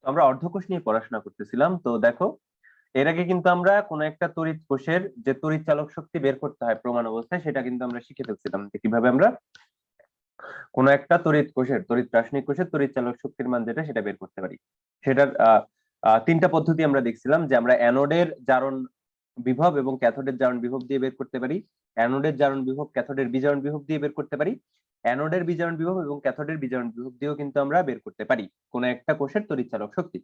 তো আমরা অর্ধকোষ নিয়ে পড়াশোনা করতেছিলাম। তো দেখো, এর আগে কিন্তু আমরা কোন একটা তড়িৎ কোষের যে তড়িৎ চালক শক্তি বের করতে হয় প্রমাণ অবস্থায়, সেটা কিন্তু আমরা শিখে ফেলছিলাম যে কিভাবে আমরা কোন একটা তড়িৎ কোষের তড়িৎ রাসায়নিক কোষের তড়িৎ চালক শক্তির মান যেটা সেটা বের করতে পারি। সেটার তিনটা পদ্ধতি আমরা দেখছিলাম, যে আমরা অ্যানোডের জারণ বিভব এবং ক্যাথোডের জারণ বিভব দিয়ে বের করতে পারি, অ্যানোডের জারণ বিভব ক্যাথোডের বিজারণ বিভব দিয়ে বের করতে পারি, অ্যানোডের বিজারণ বিভব এবং ক্যাথোডের বিজারণ বিভব দিয়েও কিন্তু আমরা বের করতে পারি কোন একটা কোষের তড়িৎ চালক শক্তি।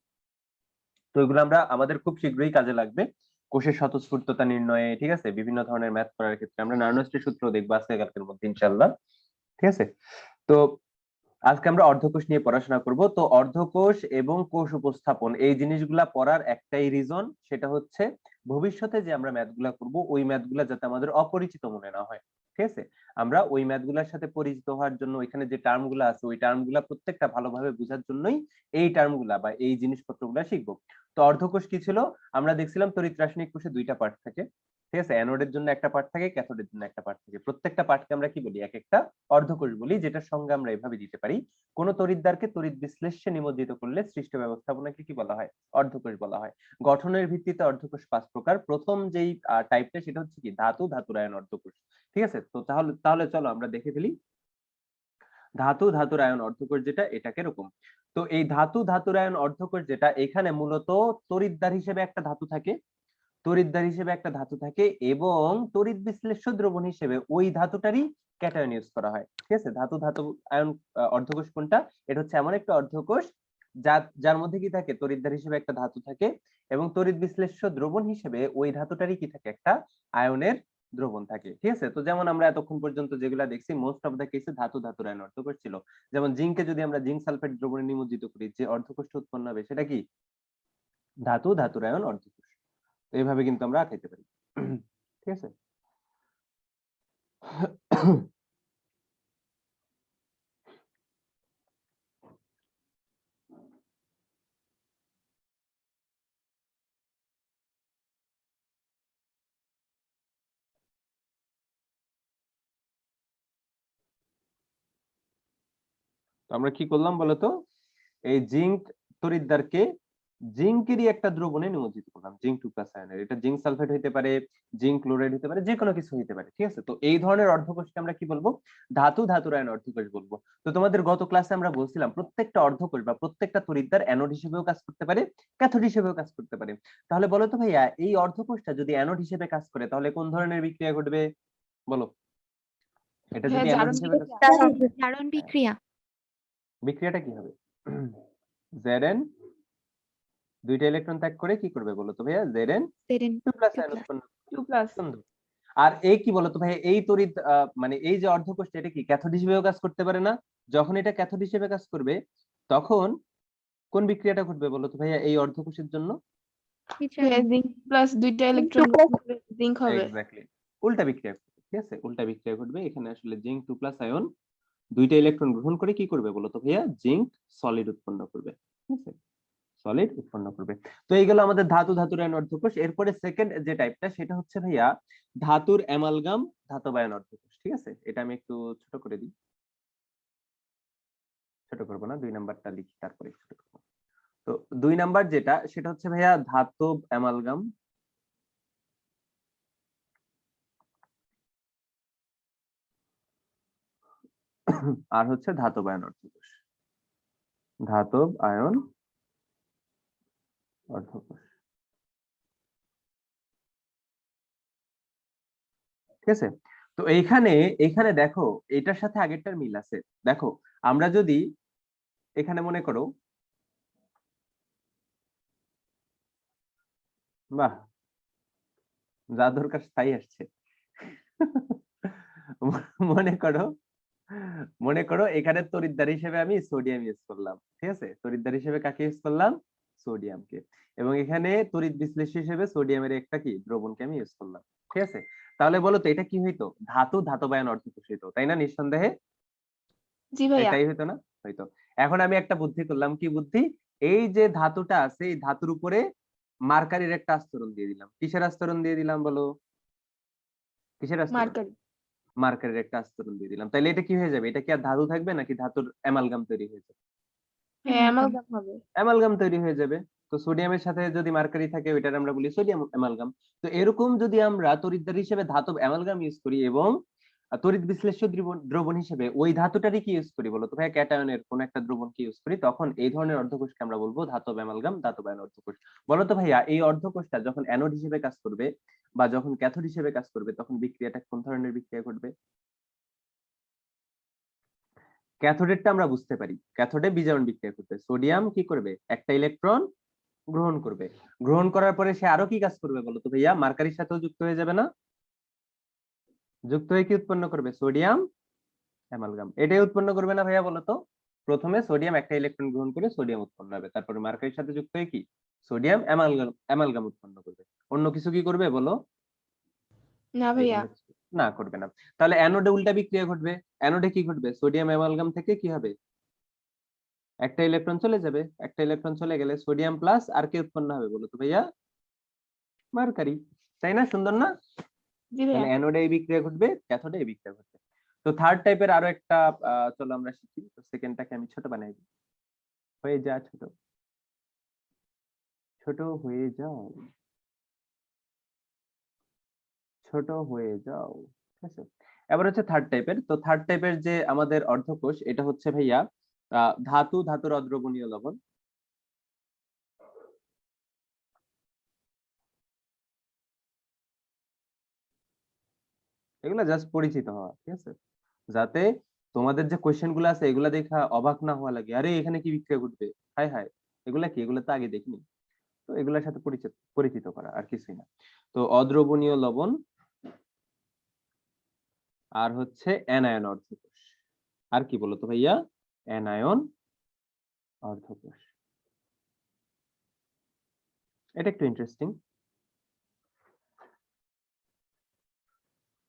তো এগুলো আমরা আমাদের খুব শীঘ্রই কাজে লাগবে কোষের স্বতঃস্ফূর্ততা নির্ণয়ে, ঠিক আছে, বিভিন্ন ধরনের ম্যাথ করার ক্ষেত্রে আমরা নার্নস্টের সূত্র দেখবো আজকে কালকের মধ্যে ইনশাল্লাহ। ঠিক আছে। তো আজকে আমরা অর্ধকোষ নিয়ে পড়াশোনা করব। তো অর্ধকোষ এবং কোষ উপস্থাপন এই জিনিসগুলা পড়ার একটাই রিজন, সেটা হচ্ছে ভবিষ্যতে যে আমরা ম্যাথগুলা করব ওই ম্যাথগুলা যাতে আমাদের অপরিচিত মনে না হয়। ঠিক আছে, আমরা ওই ম্যাথগুলার সাথে পরিচিত হওয়ার জন্য ওইখানে যে টার্মগুলো আছে ওই টার্মগুলা প্রত্যেকটা ভালোভাবে বোঝার জন্যই এই টার্মগুলা বা এই জিনিসপত্রগুলা শিখবো। তো অর্ধকোষ কি ছিল? আমরা দেখছিলাম তড়িৎ রাসায়নিক কোষে দুইটা পার্ট থাকে। ঠিক আছে, অ্যানোডের জন্য একটা পার্ট থাকে, ক্যাথোডের জন্য একটা পার্ট থাকে। প্রত্যেকটা পার্টকে আমরা কি বলি? এক একটা অর্ধকোষ বলি, যেটার সঙ্গে আমরা এভাবে দিতে পারি কোন তড়িৎদ্বারকে তড়িৎ বিশ্লেষ্যে নিমজ্জিত করলে সৃষ্ট ব্যবস্থাপনাকে কি বলা হয়? অর্ধকোষ বলা হয়। গঠনের ভিত্তিতে অর্ধকোষ 5 প্রকার। প্রথম যেই টাইপটা সেটা হচ্ছে কি? ধাতু ধাতুরায়ন অর্ধকোষ। ঠিক আছে, তো তাহলে তাহলে চলো আমরা দেখে ফেলি ধাতু ধাতুরায়ন অর্ধকোষ যেটা, এটা কিরকম। তো এই ধাতু ধাতুরায়ন অর্ধকোষ যেটা, এখানে মূলত তড়িৎদ্বার হিসেবে একটা ধাতু থাকে, তড়িৎদ্বার হিসেবে একটা ধাতু থাকে এবং তড়িৎ বিশ্লেষ্য দ্রবণ হিসেবে ওই ধাতুটারই ক্যাটায়ন ইউজ করা হয়। ঠিক আছে, ধাতু ধাতু আয়ন অর্ধকোষ কোনটা? এটা হচ্ছে এমন একটা অর্ধকোষ যার মধ্যে কি থাকে? তড়িৎদ্বার হিসেবে একটা ধাতু থাকে এবং তড়িৎ বিশ্লেষ্য দ্রবণ হিসেবে ওই ধাতুটারই কি থাকে? একটা আয়নের দ্রবণ থাকে। ঠিক আছে, তো যেমন আমরা এতক্ষণ পর্যন্ত যেগুলা দেখছি মোস্ট অফ দা কেসে ধাতু ধাতুর আয়ন অর্ধকোষ ছিল। যেমন জিঙ্ককে যদি আমরা জিঙ্ক সালফেট দ্রবণে নিমজ্জিত করি, যে অর্ধকোষটা উৎপন্ন হবে সেটা কি? ধাতু ধাতুর আয়ন অর্ধকোষ। এইভাবে কিন্তু আমরা আঁকাইতে পারি। ঠিক আছে। তো আমরা কি করলাম বলতো? এই জিঙ্ক তড়িৎদ্বারকে জিঙ্কেরই একটা দ্রবণে নিমজ্জিত করলাম, জিঙ্ক 2+ আয়নের। এটা জিঙ্ক সালফেট হতে পারে, জিঙ্ক ক্লোরাইড হতে পারে, যে কোনো কিছু হতে পারে। ঠিক আছে, তো এই ধরনের অর্ধকোষকে আমরা কি বলবো? ধাতু ধাতুরায়ন অর্ধকোষ বলবো। তো তোমাদের গত ক্লাসে আমরা বলছিলাম প্রত্যেকটা অর্ধকোষ বা প্রত্যেকটা তড়িৎদ্বার অ্যানোড হিসেবেও কাজ করতে পারে, ক্যাথোড হিসেবেও কাজ করতে পারে। তাহলে বলো তো ভাইয়া, এই অর্ধকোষটা যদি অ্যানোড হিসেবে কাজ করে তাহলে কোন ধরনের বিক্রিয়া ঘটবে? বলো, এটা যদি অ্যানোড হিসেবে কাজ করে জারণ বিক্রিয়া। বিক্রিয়াটা কি হবে? Zn দুইটা ইলেকট্রন ত্যাগ করে কি করবে বলো তো ভাইয়া? Zn serene 2+ 2 ion plus. উৎপন্ন 2+। সুন্দর। আর এই কি বলতো ভাই, এই তড়িৎ মানে এই যে অর্ধকোষটা, এটা কি ক্যাথোড হিসেবেও কাজ করতে পারে না? যখন এটা ক্যাথোড হিসেবে কাজ করবে তখন কোন বিক্রিয়াটা ঘটবে বলতো ভাইয়া এই অর্ধকোষের জন্য? জিঙ্ক প্লাস দুইটা ইলেকট্রন জিঙ্ক হবে। এক্স্যাক্টলি, উল্টা বিক্রিয়া ঘটবে। ঠিক আছে, উল্টা বিক্রিয়া ঘটবে। এখানে আসলে জিঙ্ক 2+ আয়ন দুইটা ইলেকট্রন গ্রহণ করে কি করবে বলতো ভাইয়া? জিঙ্ক সলিড উৎপন্ন করবে। ঠিক আছে, সলিড উৎপন্ন করবে। তো এইগুলো আমাদের ধাতু ধাতুর আয়ন অর্ধকোষ। এরপরে সেকেন্ড যে টাইপটা সেটা হচ্ছে ভাইয়া ধাতুর অ্যামালগাম ধাতবায়ন অর্ধকোষ। ঠিক আছে, এটা আমি একটু ছোট করে দিই। ছোট করবো না, 2 নাম্বারটা লিখি তারপরে ছোট করবো। তো 2 নাম্বার যেটা সেটা হচ্ছে ভাইয়া ধাতব অ্যামালগাম আর হচ্ছে ধাতব আয়ন অর্ধকোষ। ধাতব আয়ন অর্ধকোষ। ঠিক আছে, তো এইখানে এইখানে দেখো এটার সাথে আগেরটার মিল আছে। দেখো, আমরা যদি এখানে মনে করো, বাহ, যা দরকার তাই আসছে। মনে করো, মনে করো এখানে তড়িৎদ্বার হিসেবে আমি সোডিয়াম ইউজ করলাম। ঠিক আছে, তড়িৎদ্বার হিসেবে কাকে ইউজ করলাম? সোডিয়ামকে। এবং এখানে তড়িৎ বিশ্লেষ্য হিসেবে সোডিয়ামের একটা কি দ্রবণকে আমি ইউজ করলাম। ঠিক আছে, তাহলে বলো তো এটা কি হইতো? ধাতু ধাতবায়ন অর্ধকোষ হইতো, তাই না? নিঃসন্দেহে জি ভাইয়া। এটাই হইতো না? হইতো। এখন আমি একটা বুদ্ধি করলাম। কি বুদ্ধি? এই যে ধাতুটা আছে এই ধাতুর উপরে মার্কারির একটা আস্তরণ দিয়ে দিলাম। কিসের আস্তরণ দিয়ে দিলাম বলো? কিসের আস্তরণ? মার্কারি। মার্কারের একটা আস্তরণ দিয়ে দিলাম। তাহলে এটা কি হয়ে যাবে? এটা কি আর ধাতু থাকবে নাকি ধাতুর অ্যামালগাম তৈরি হয়ে যাবে? হ্যাঁ অ্যামালগাম হবে। অ্যামালগাম তৈরি হয়ে যাবে। তো সোডিয়ামের সাথে যদি মার্কারি থাকে ওইটার আমরা বলি সোডিয়াম অ্যামালগাম। তো এরকম যদি আমরা তড়িৎদ্বার হিসেবে ধাতব অ্যামালগাম ইউজ করি এবং তড়িৎ বিশ্লেষ্য দ্রবণ হিসেবে ওই ধাতুটারই কি ইউজ করি বলো তো ভাই, ক্যাটায়নের কোন একটা দ্রবণকে ইউজ করি, তখন এই ধরনের অর্ধকোষকে আমরা বলবো ধাতব অ্যামালগাম, ধাতব আয়ন অর্ধকোষ। বলো তো ভাইয়া, এই অর্ধকোষটা যখন অ্যানোড হিসেবে কাজ করবে বা যখন ক্যাথোড হিসেবে কাজ করবে তখন বিক্রিয়াটা কোন ধরনের বিক্রিয়া ঘটবে? ক্যাথোডেরটা আমরা বুঝতে পারি, ক্যাথোডে বিজারণ বিক্রিয়া করবে, সোডিয়াম কি করবে, একটা ইলেকট্রন গ্রহণ করবে, গ্রহণ করার পরে সে আরো কি কাজ করবে বলো তো ভাইয়া, মার্কারির সাথেও যুক্ত হয়ে যাবে না, যুক্ত হয়ে কি উৎপন্ন করবে, সোডিয়াম অ্যামালগাম। এটাই উৎপন্ন করবে না ভাইয়া বলো তো? প্রথমে সোডিয়াম একটা ইলেকট্রন গ্রহণ করে সোডিয়াম উৎপন্ন হবে, তারপরে মার্কারির সাথে যুক্ত হয়ে কি সোডিয়াম অ্যামালগাম অ্যামালগাম উৎপন্ন করবে। অন্য কিছু কি করবে বলো? না ভাইয়া। এগুলো না, করবে না। তাহলে অ্যানোডে উল্টা বিক্রিয়া ঘটবে, অ্যানোডে কি ঘটবে, সোডিয়াম অ্যামালগাম থেকে কি হবে, একটা ইলেকট্রন চলে যাবে, একটা ইলেকট্রন চলে গেলে সোডিয়াম প্লাস আর কি উৎপন্ন হবে বলো তো ভাইয়া, মার্কারি। তাই না? সুন্দর না? জি তাহলে ভাইয়া। অ্যানোডে এই বিক্রিয়া ঘটবে, ক্যাথোডে এই বিক্রিয়া ঘটবে। তো থার্ড টাইপের আরো একটা চলো আমরা শিখি। তো সেকেন্ডটাকে আমি ছোট বানাই দিই, হয়ে যা ছোট, ছোট হয়ে যাও, ছোট হয়ে যাও। ঠিক আছে, এবার হচ্ছে থার্ড টাইপের। তো থার্ড টাইপের যে আমাদের অর্ধকোষ, এটা হচ্ছে ভাইয়া ধাতু, ধাতুর অদ্রবণীয় লবণ। এগুলা জাস্ট পরিচিত হওয়া, ঠিক আছে, যাতে তোমাদের যে কোয়েশ্চেন গুলো আছে এগুলা দেখা অবাক না হওয়া লাগে, আরে এখানে কি বিক্রিয়া ঘটবে, হায় হায় এগুলা কি, এগুলা তো আগে দেখিনি। তো এগুলোর সাথে পরিচিত পরিচিত করা, আর কিছুই না। তো অদ্রবণীয় লবণ আর হচ্ছে অ্যানায়ন অর্ধকোষ। আর কি বলতো ভাইয়া, অ্যানায়ন অর্ধকোষ। এটা একটু ইন্টারেস্টিং।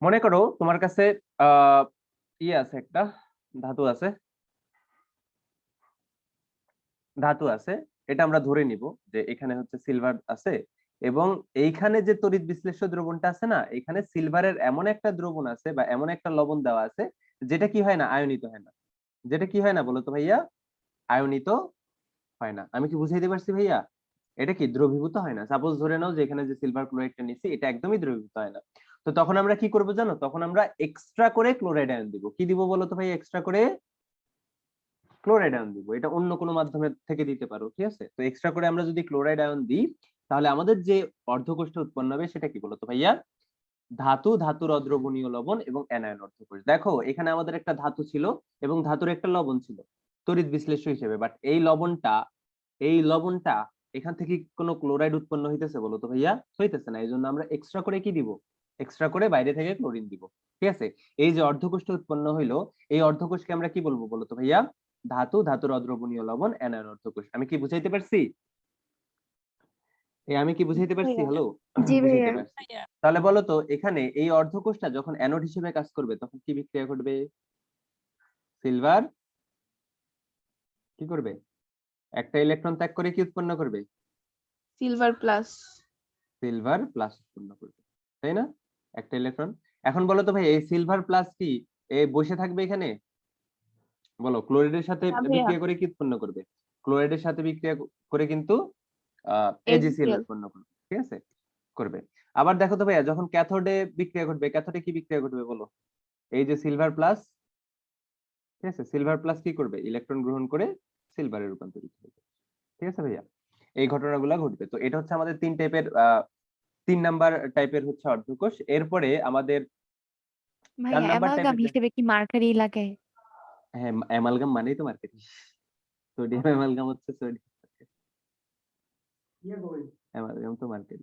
মনে করো তোমার কাছে আহ ইয়ে আছে, একটা ধাতু আছে, ধাতু আছে, এটা আমরা ধরে নিব যে এখানে হচ্ছে সিলভার আছে, এবং এইখানে যে তড়িৎ বিশ্লেষ্য দ্রবণটা আছে না, এখানে সিলভারের এমন একটা দ্রবণ আছে বা এমন একটা লবণ দেওয়া আছে যেটা কি হয় না, আয়নিত হয় না। যেটা কি হয় না বলতো ভাইয়া, আয়নিত হয় না। আমি কি বুঝাইতে পারছি ভাইয়া? এটা কি দ্রবীভূত হয় না। সাপোজ ধরে নাও যে এখানে যে সিলভার ক্লোরাইডটা নিচ্ছি এটা একদমই দ্রবীভূত হয় না। তো তখন আমরা কি করবো জানো, তখন আমরা এক্সট্রা করে ক্লোরাইড আয়ন দিব। কি দিব বলো তো ভাই, এক্সট্রা করে ক্লোরাইড আয়ন দিব। এটা অন্য কোনো মাধ্যমে থেকে দিতে পারো, ঠিক আছে। তো এক্সট্রা করে আমরা যদি ক্লোরাইড আয়ন দিই তাহলে আমাদের যে অর্ধকোষটা উৎপন্ন হবে সেটা কি বলতো ভাইয়া, ধাতু, ধাতুর অদ্রবণীয় লবণ এবং অ্যানায়ন অর্ধকোষ। দেখো এখানে আমাদের একটা ধাতু ছিল এবং ধাতুর একটা লবণ ছিল তড়িৎ বিশ্লেষ্য হিসেবে, বাট এই লবণটা এখান থেকে কোনো ক্লোরাইড উৎপন্ন হইতেছে বলতো ভাইয়া, হইতেছে না। এই জন্য আমরা এক্সট্রা করে কি দিব, এক্সট্রা করে বাইরে থেকে ক্লোরিন দিব। ঠিক আছে, এই যে অর্ধকোষটা উৎপন্ন হইলো, এই অর্ধকোষকে আমরা কি বলবো বলতো ভাইয়া, ধাতু, ধাতুর অদ্রবণীয় লবণ, অ্যানায়ন অর্ধকোষ। আমি কি বুঝাইতে পারছি? আমি কি বুঝাইতে পারছি? ভাইয়া। হ্যালো, জি বুঝাইতে ভাইয়া। পারছি। তাহলে বলো তো এখানে এই অর্ধকোষটা যখন অ্যানোড হিসেবে কাজ করবে তখন কি বিক্রিয়া ঘটবে, সিলভার কি করবে, একটা ইলেকট্রন ত্যাগ করে কি উৎপন্ন করবে, সিলভার প্লাস। সিলভার প্লাস উৎপন্ন করবে, তাই না, একটা ইলেকট্রন। এখন বলো তো ভাই এই সিলভার প্লাস কি বসে থাকবে এখানে, বলো ক্লোরাইডের সাথে না ভাইয়া। বিক্রিয়া করে কি উৎপন্ন করবে, ক্লোরাইডের সাথে বিক্রিয়া করে কিন্তু এজিসিএল এজিসিএল। উৎপন্ন করবে, ঠিক আছে, করবে। আবার দেখো তো ভাইয়া যখন ক্যাথোডে বিক্রিয়া ঘটবে, ক্যাথোডে কি বিক্রিয়া ঘটবে বলো, এই যে সিলভার প্লাস, ঠিক আছে, সিলভার প্লাস কি করবে, ইলেকট্রন গ্রহণ করে সিলভারে রূপান্তরিত হবে। ঠিক আছে ভাইয়া, এই ঘটনাগুলো ঘটবে। তো এটা হচ্ছে আমাদের 3 নাম্বার টাইপের হচ্ছে অর্ধকোষ। এরপরে আমাদের 4 ভাইয়া নাম্বার অ্যামালগাম টাইপের, হিসেবে কি মার্কারি লাগে? হ্যাঁ অ্যামালগাম মানেই তো মার্কেট, সোডিয়াম অ্যামালগাম হচ্ছে সোডিয়াম, অ্যামালগাম তো মার্কেট।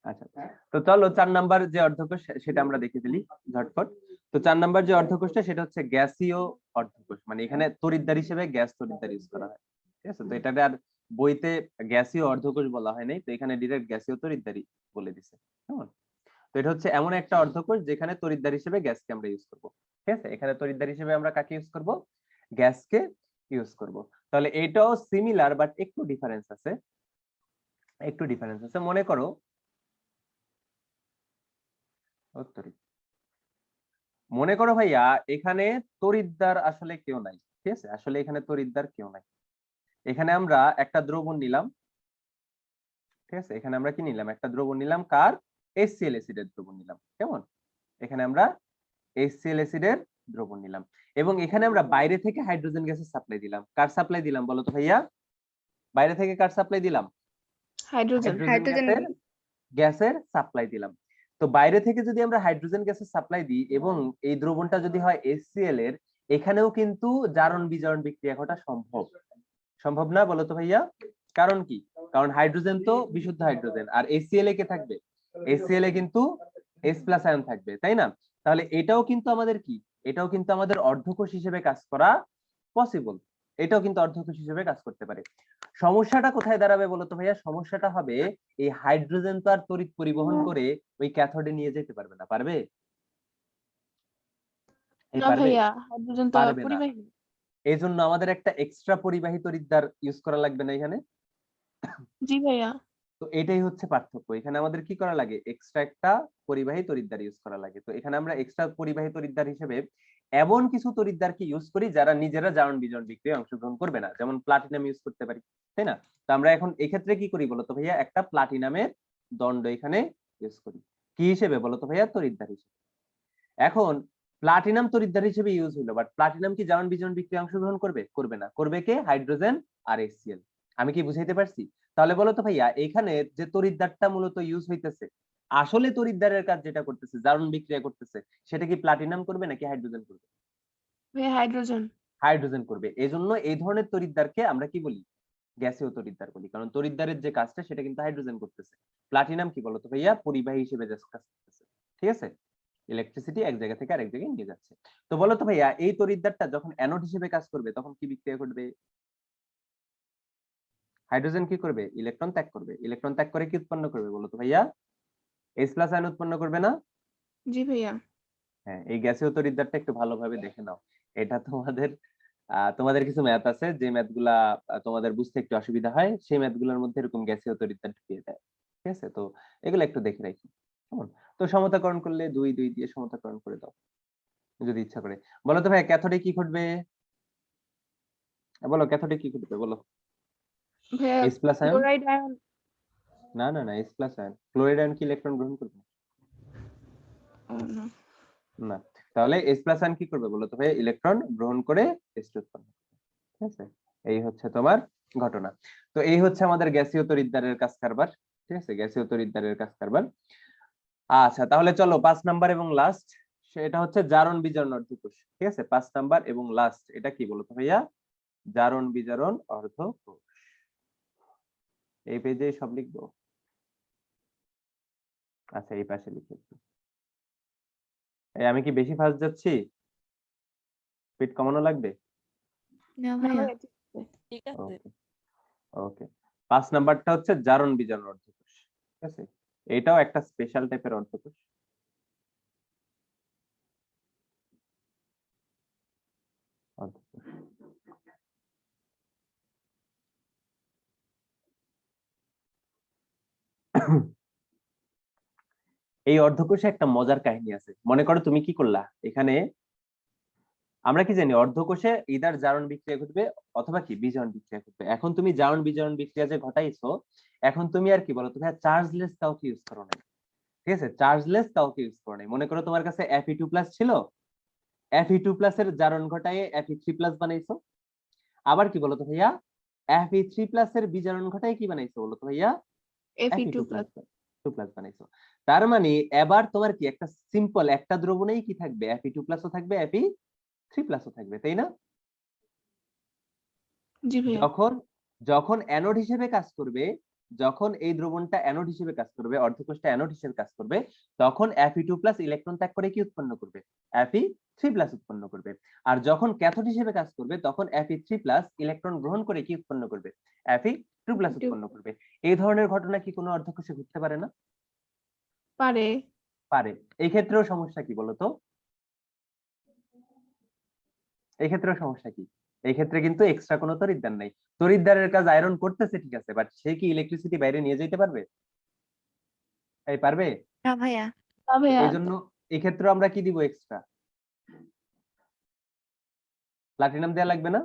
আচ্ছা, তো চলো 4 নাম্বার যে অর্ধকোষ সেটা আমরা দেখে ফেলি ঝটপট। তো 4 নাম্বার যে অর্ধকোষটা সেটা হচ্ছে গ্যাসীয় অর্ধকোষ, মানে এখানে তড়িৎদ্বার হিসেবে গ্যাস তড়িৎদ্বার ইউজ করা হয়। ঠিক আছে, তো এটাকে আর বইতে গ্যাসীয় অর্ধকোষ বলা হয় নাই, তো এখানে ডিরেক্ট গ্যাসীয় তড়িৎদ্বারই বলে দিছে। কেমন? তো এটা হচ্ছে এমন একটা অর্ধকোষ যেখানে তড়িৎদ্বার হিসেবে গ্যাসকে আমরা ইউজ করব। ঠিক আছে, এখানে তড়িৎদ্বার হিসেবে আমরা কাকে ইউজ করব, গ্যাসকে ইউজ করব। তাহলে এটাও সিমিলার বাট একটু ডিফারেন্স আছে, একটু ডিফারেন্স আছে। মনে করো মনে করো ভাইয়া এখানে তড়িৎদ্বার আসলে কেউ নাই, ঠিক আছে, আসলে এখানে তড়িৎদ্বার কেউ নাই। এখানে আমরা একটা দ্রবণ নিলাম, ঠিক আছে, এখানে আমরা কি নিলাম, একটা দ্রবণ নিলাম, কার, HCl অ্যাসিডের দ্রবণ নিলাম, কেমন, এখানে আমরা HCl অ্যাসিডের দ্রবণ নিলাম, এবং এখানে আমরা বাইরে থেকে হাইড্রোজেন গ্যাসের সাপ্লাই দিলাম। কার সাপ্লাই দিলাম বলো তো ভাইয়া, বাইরে থেকে কার সাপ্লাই দিলাম, হাইড্রোজেন হাইড্রোজেন গ্যাসের সাপ্লাই দিলাম। তো বাইরে থেকে যদি আমরা হাইড্রোজেন গ্যাসের সাপ্লাই দিই এবং এই দ্রবণটা যদি হয় HCl এর, এখানেও কিন্তু জারণ বিজারণ বিক্রিয়া ঘটা সম্ভব, সম্ভব না বলো তো ভাইয়া? কারণ কি, কারণ হাইড্রোজেন তো বিশুদ্ধ হাইড্রোজেন, আর HCl এ কে থাকবে, HCl এ কিন্তু H+ আয়ন থাকবে, তাই না? তাহলে এটাও কিন্তু আমাদের কি, এটাও কিন্তু আমাদের অর্ধকোষ হিসেবে কাজ করা পসিবল, এটাও কিন্তু অর্ধকোষ হিসেবে কাজ করতে পারে। সমস্যাটা কোথায় দাঁড়াবে বলতো ভাইয়া, সমস্যাটা হবে এই হাইড্রোজেন তো আর তড়িৎ পরিবহন করে ওই ক্যাথোডে নিয়ে যেতে পারবে না, পারবে? এই না পারবে? ভাইয়া, হাইড্রোজেন তো পারবে না। পরিবাহী। এই জন্য আমাদের একটা এক্সট্রা পরিবাহী তড়িৎদ্বার ইউজ করা লাগবে না এখানে। জি ভাইয়া। তো এটাই হচ্ছে পার্থক্য, এখানে আমাদের কি করা লাগে, এক্সট্রা একটা পরিবাহী তড়িৎদ্বার ইউজ করা লাগে। তো এখানে আমরা এক্সট্রা পরিবাহী তড়িৎদ্বার হিসেবে এমন কিছু তড়িৎদ্বারকে ইউজ করি যারা নিজেরা জারণ বিজারণ বিক্রিয়ায় অংশগ্রহণ করবে না, যেমন প্লাটিনাম ইউজ করতে পারি, তাই না? তো আমরা এখন এক্ষেত্রে কি করি বলতো ভাইয়া, একটা প্লাটিনামের দণ্ড এখানে ইউজ করি, কি হিসেবে বলতো ভাইয়া, তড়িৎদ্বার হিসেবে। এখন প্লাটিনাম তড়িৎদ্বার হিসেবে ইউজ হলো, বাট প্লাটিনাম কি জারণ বিজারণ বিক্রিয়ায় অংশগ্রহণ করবে, করবে না, করবে কে, হাইড্রোজেন আর HCl। আমি কি বুঝাইতে পারছি? তাহলে বলো তো ভাইয়া, এখানে যে তড়িৎদ্বারটা মূলত ইউজ হইতেছে, আসলে তড়িৎদ্বারের কাজ যেটা করতেছে, জারণ বিক্রিয়া করতেছে, সেটা কি প্লাটিনাম করবে নাকি হাইড্রোজেন করবে? ভাইয়া হাইড্রোজেন। হাইড্রোজেন করবে। এজন্য এই ধরনের তড়িৎদ্বারকে আমরা কি বলি, গ্যাসীয় তড়িৎদ্বার বলি, কারণ তড়িৎদ্বারের যে কাজটা সেটা কিন্তু হাইড্রোজেন করতেছে। প্লাটিনাম কি বলতো ভাইয়া, পরিবাহী হিসেবে কাজ করতেছে, ঠিক আছে, ইলেকট্রিসিটি এক জায়গা থেকে আরেক জায়গায় নিয়ে যাচ্ছে। তো বলো তো ভাইয়া, এই তড়িৎদ্বারটা যখন অ্যানোড হিসেবে কাজ করবে তখন কি বিক্রিয়া ঘটবে, হাইড্রোজেন কি করবে, ইলেকট্রন ত্যাগ করবে, ইলেকট্রন ত্যাগ করে কি উৎপন্ন করবে বলো তো ভাইয়া, H+ আয়ন উৎপন্ন করবে না? জি ভাইয়া। হ্যাঁ, এই গ্যাসীয় তড়িৎদ্বারটা একটু ভালোভাবে দেখে নাও, এটা তোমাদের তোমাদের কিছু ম্যাথ আছে, যে ম্যাথ গুলা তোমাদের বুঝতে একটু অসুবিধা হয়, সেই ম্যাথ গুলোর মধ্যে এরকম গ্যাসীয় তড়িৎদ্বার ঢুকিয়ে দেয়, ঠিক আছে? তো এগুলো একটু দেখে রাখি, কেমন? তো সমতাকরণ করলে 2 2 দিয়ে সমতাকরণ করে দাও যদি ইচ্ছা করে। বলো তো ভাই, ক্যাথোডে কি ঘটবে, বলো ক্যাথোডে কি ঘটবে বলো, ভাইয়া H+ আয়ন, ক্লোরাইড আয়ন। না না না, H+ আয়ন, ক্লোরাইড আয়ন কি ইলেকট্রন গ্রহণ করবে না, তাহলে H+ আয়ন কি করবে বলো তো ভাই, ইলেকট্রন গ্রহণ করে H2 উৎপন্ন করবে, ঠিক আছে? এই হচ্ছে তোমার ঘটনা। তো এই হচ্ছে আমাদের গ্যাসীয় তড়িৎদ্বারের কাজ কারবার, ঠিক আছে, গ্যাসীয় তড়িৎদ্বারের কাজ কারবার। আচ্ছা, তাহলে চলো 5 নাম্বার এবং লাস্ট, সেটা হচ্ছে জারণ বিজারণ অর্ধকোষ, ঠিক আছে, 5 নাম্বার এবং লাস্ট, এটা কি বলো তো ভাইয়া, জারণ বিজারণ অর্ধকোষ। এই পেজে সব লিখবো, আচ্ছা এই পাশে লিখে দিই। এই আমি কি বেশি ফাস্ট যাচ্ছি, স্পিড কমানো লাগবে? না না ভাইয়া। ভাইয়া, ঠিক আছে। ওকে ওকে, 5 নাম্বারটা হচ্ছে জারণ বিজারণ অর্ধকোষ, ঠিক আছে, এটাও একটা স্পেশাল টাইপের অর্ধকোষ। অর্ধকোষ। এই অর্ধকোষে একটা মজার কাহিনী আছে, মনে করো তুমি কি করলা, এখানে আমরা কি জানি অর্ধকোষে ইদার জারণ বিক্রিয়া ঘটবে অথবা কি বিজারণ বিক্রিয়া ঘটবে। এখন তুমি জারণ বিজারণ বিক্রিয়া যে ঘটাইছো, এখন তুমি আর কি বলো, তুমি আর চার্জলেস কাউকে ইউজ করো না, ঠিক আছে, চার্জলেস কাউকে ইউজ করো নাই। মনে করো তোমার কাছে Fe2+ ছিল, Fe2+ এর জারণ ঘটায় Fe3+ বানাইছো। আবার কি বলতো ভাইয়া, Fe3+ এর বিজারণ ঘটায় কি বানাইছো বলতো ভাইয়া, Fe2+। Fe2+ বানাইছো। তার মানে এবার তোমার কি একটা সিম্পল একটা দ্রবণেই কি থাকবে, Fe2+ ও থাকবে, Fe3+ ও থাকবে, তাই না? জি ভাইয়া। যখন যখন অ্যানোড হিসেবে কাজ করবে, যখন এই দ্রবণটা অ্যানোড হিসেবে কাজ করবে, অর্ধকোষটা অ্যানোড হিসেবে কাজ করবে, তখন Fe2+ ইলেকট্রন ত্যাগ করে কি উৎপন্ন করবে, Fe3+ উৎপন্ন করবে। আর যখন ক্যাথোড হিসেবে কাজ করবে, তখন Fe3+ ইলেকট্রন গ্রহণ করে কি উৎপন্ন করবে, Fe2+ উৎপন্ন করবে। এই ধরনের ঘটনা কি কোনো অর্ধকোষে ঘটতে পারে না? পারে। পারে। এই ক্ষেত্রেও সমস্যা কি বলতো, এই ক্ষেত্রেও সমস্যা কি, এই ক্ষেত্রে কিন্তু এক্সট্রা কোনো তড়িৎদ্বার নাই, তড়িৎদ্বারের কাজ আয়রন করতেছে ঠিক আছে, বাট সে কি ইলেকট্রিসিটি বাইরে নিয়ে যেতে পারবে, এই পারবে? না ভাইয়া। না তো ভাইয়া। এই জন্য এই ক্ষেত্রে আমরা কি দিব, এক্সট্রা প্লাটিনাম দেয়া লাগবে না?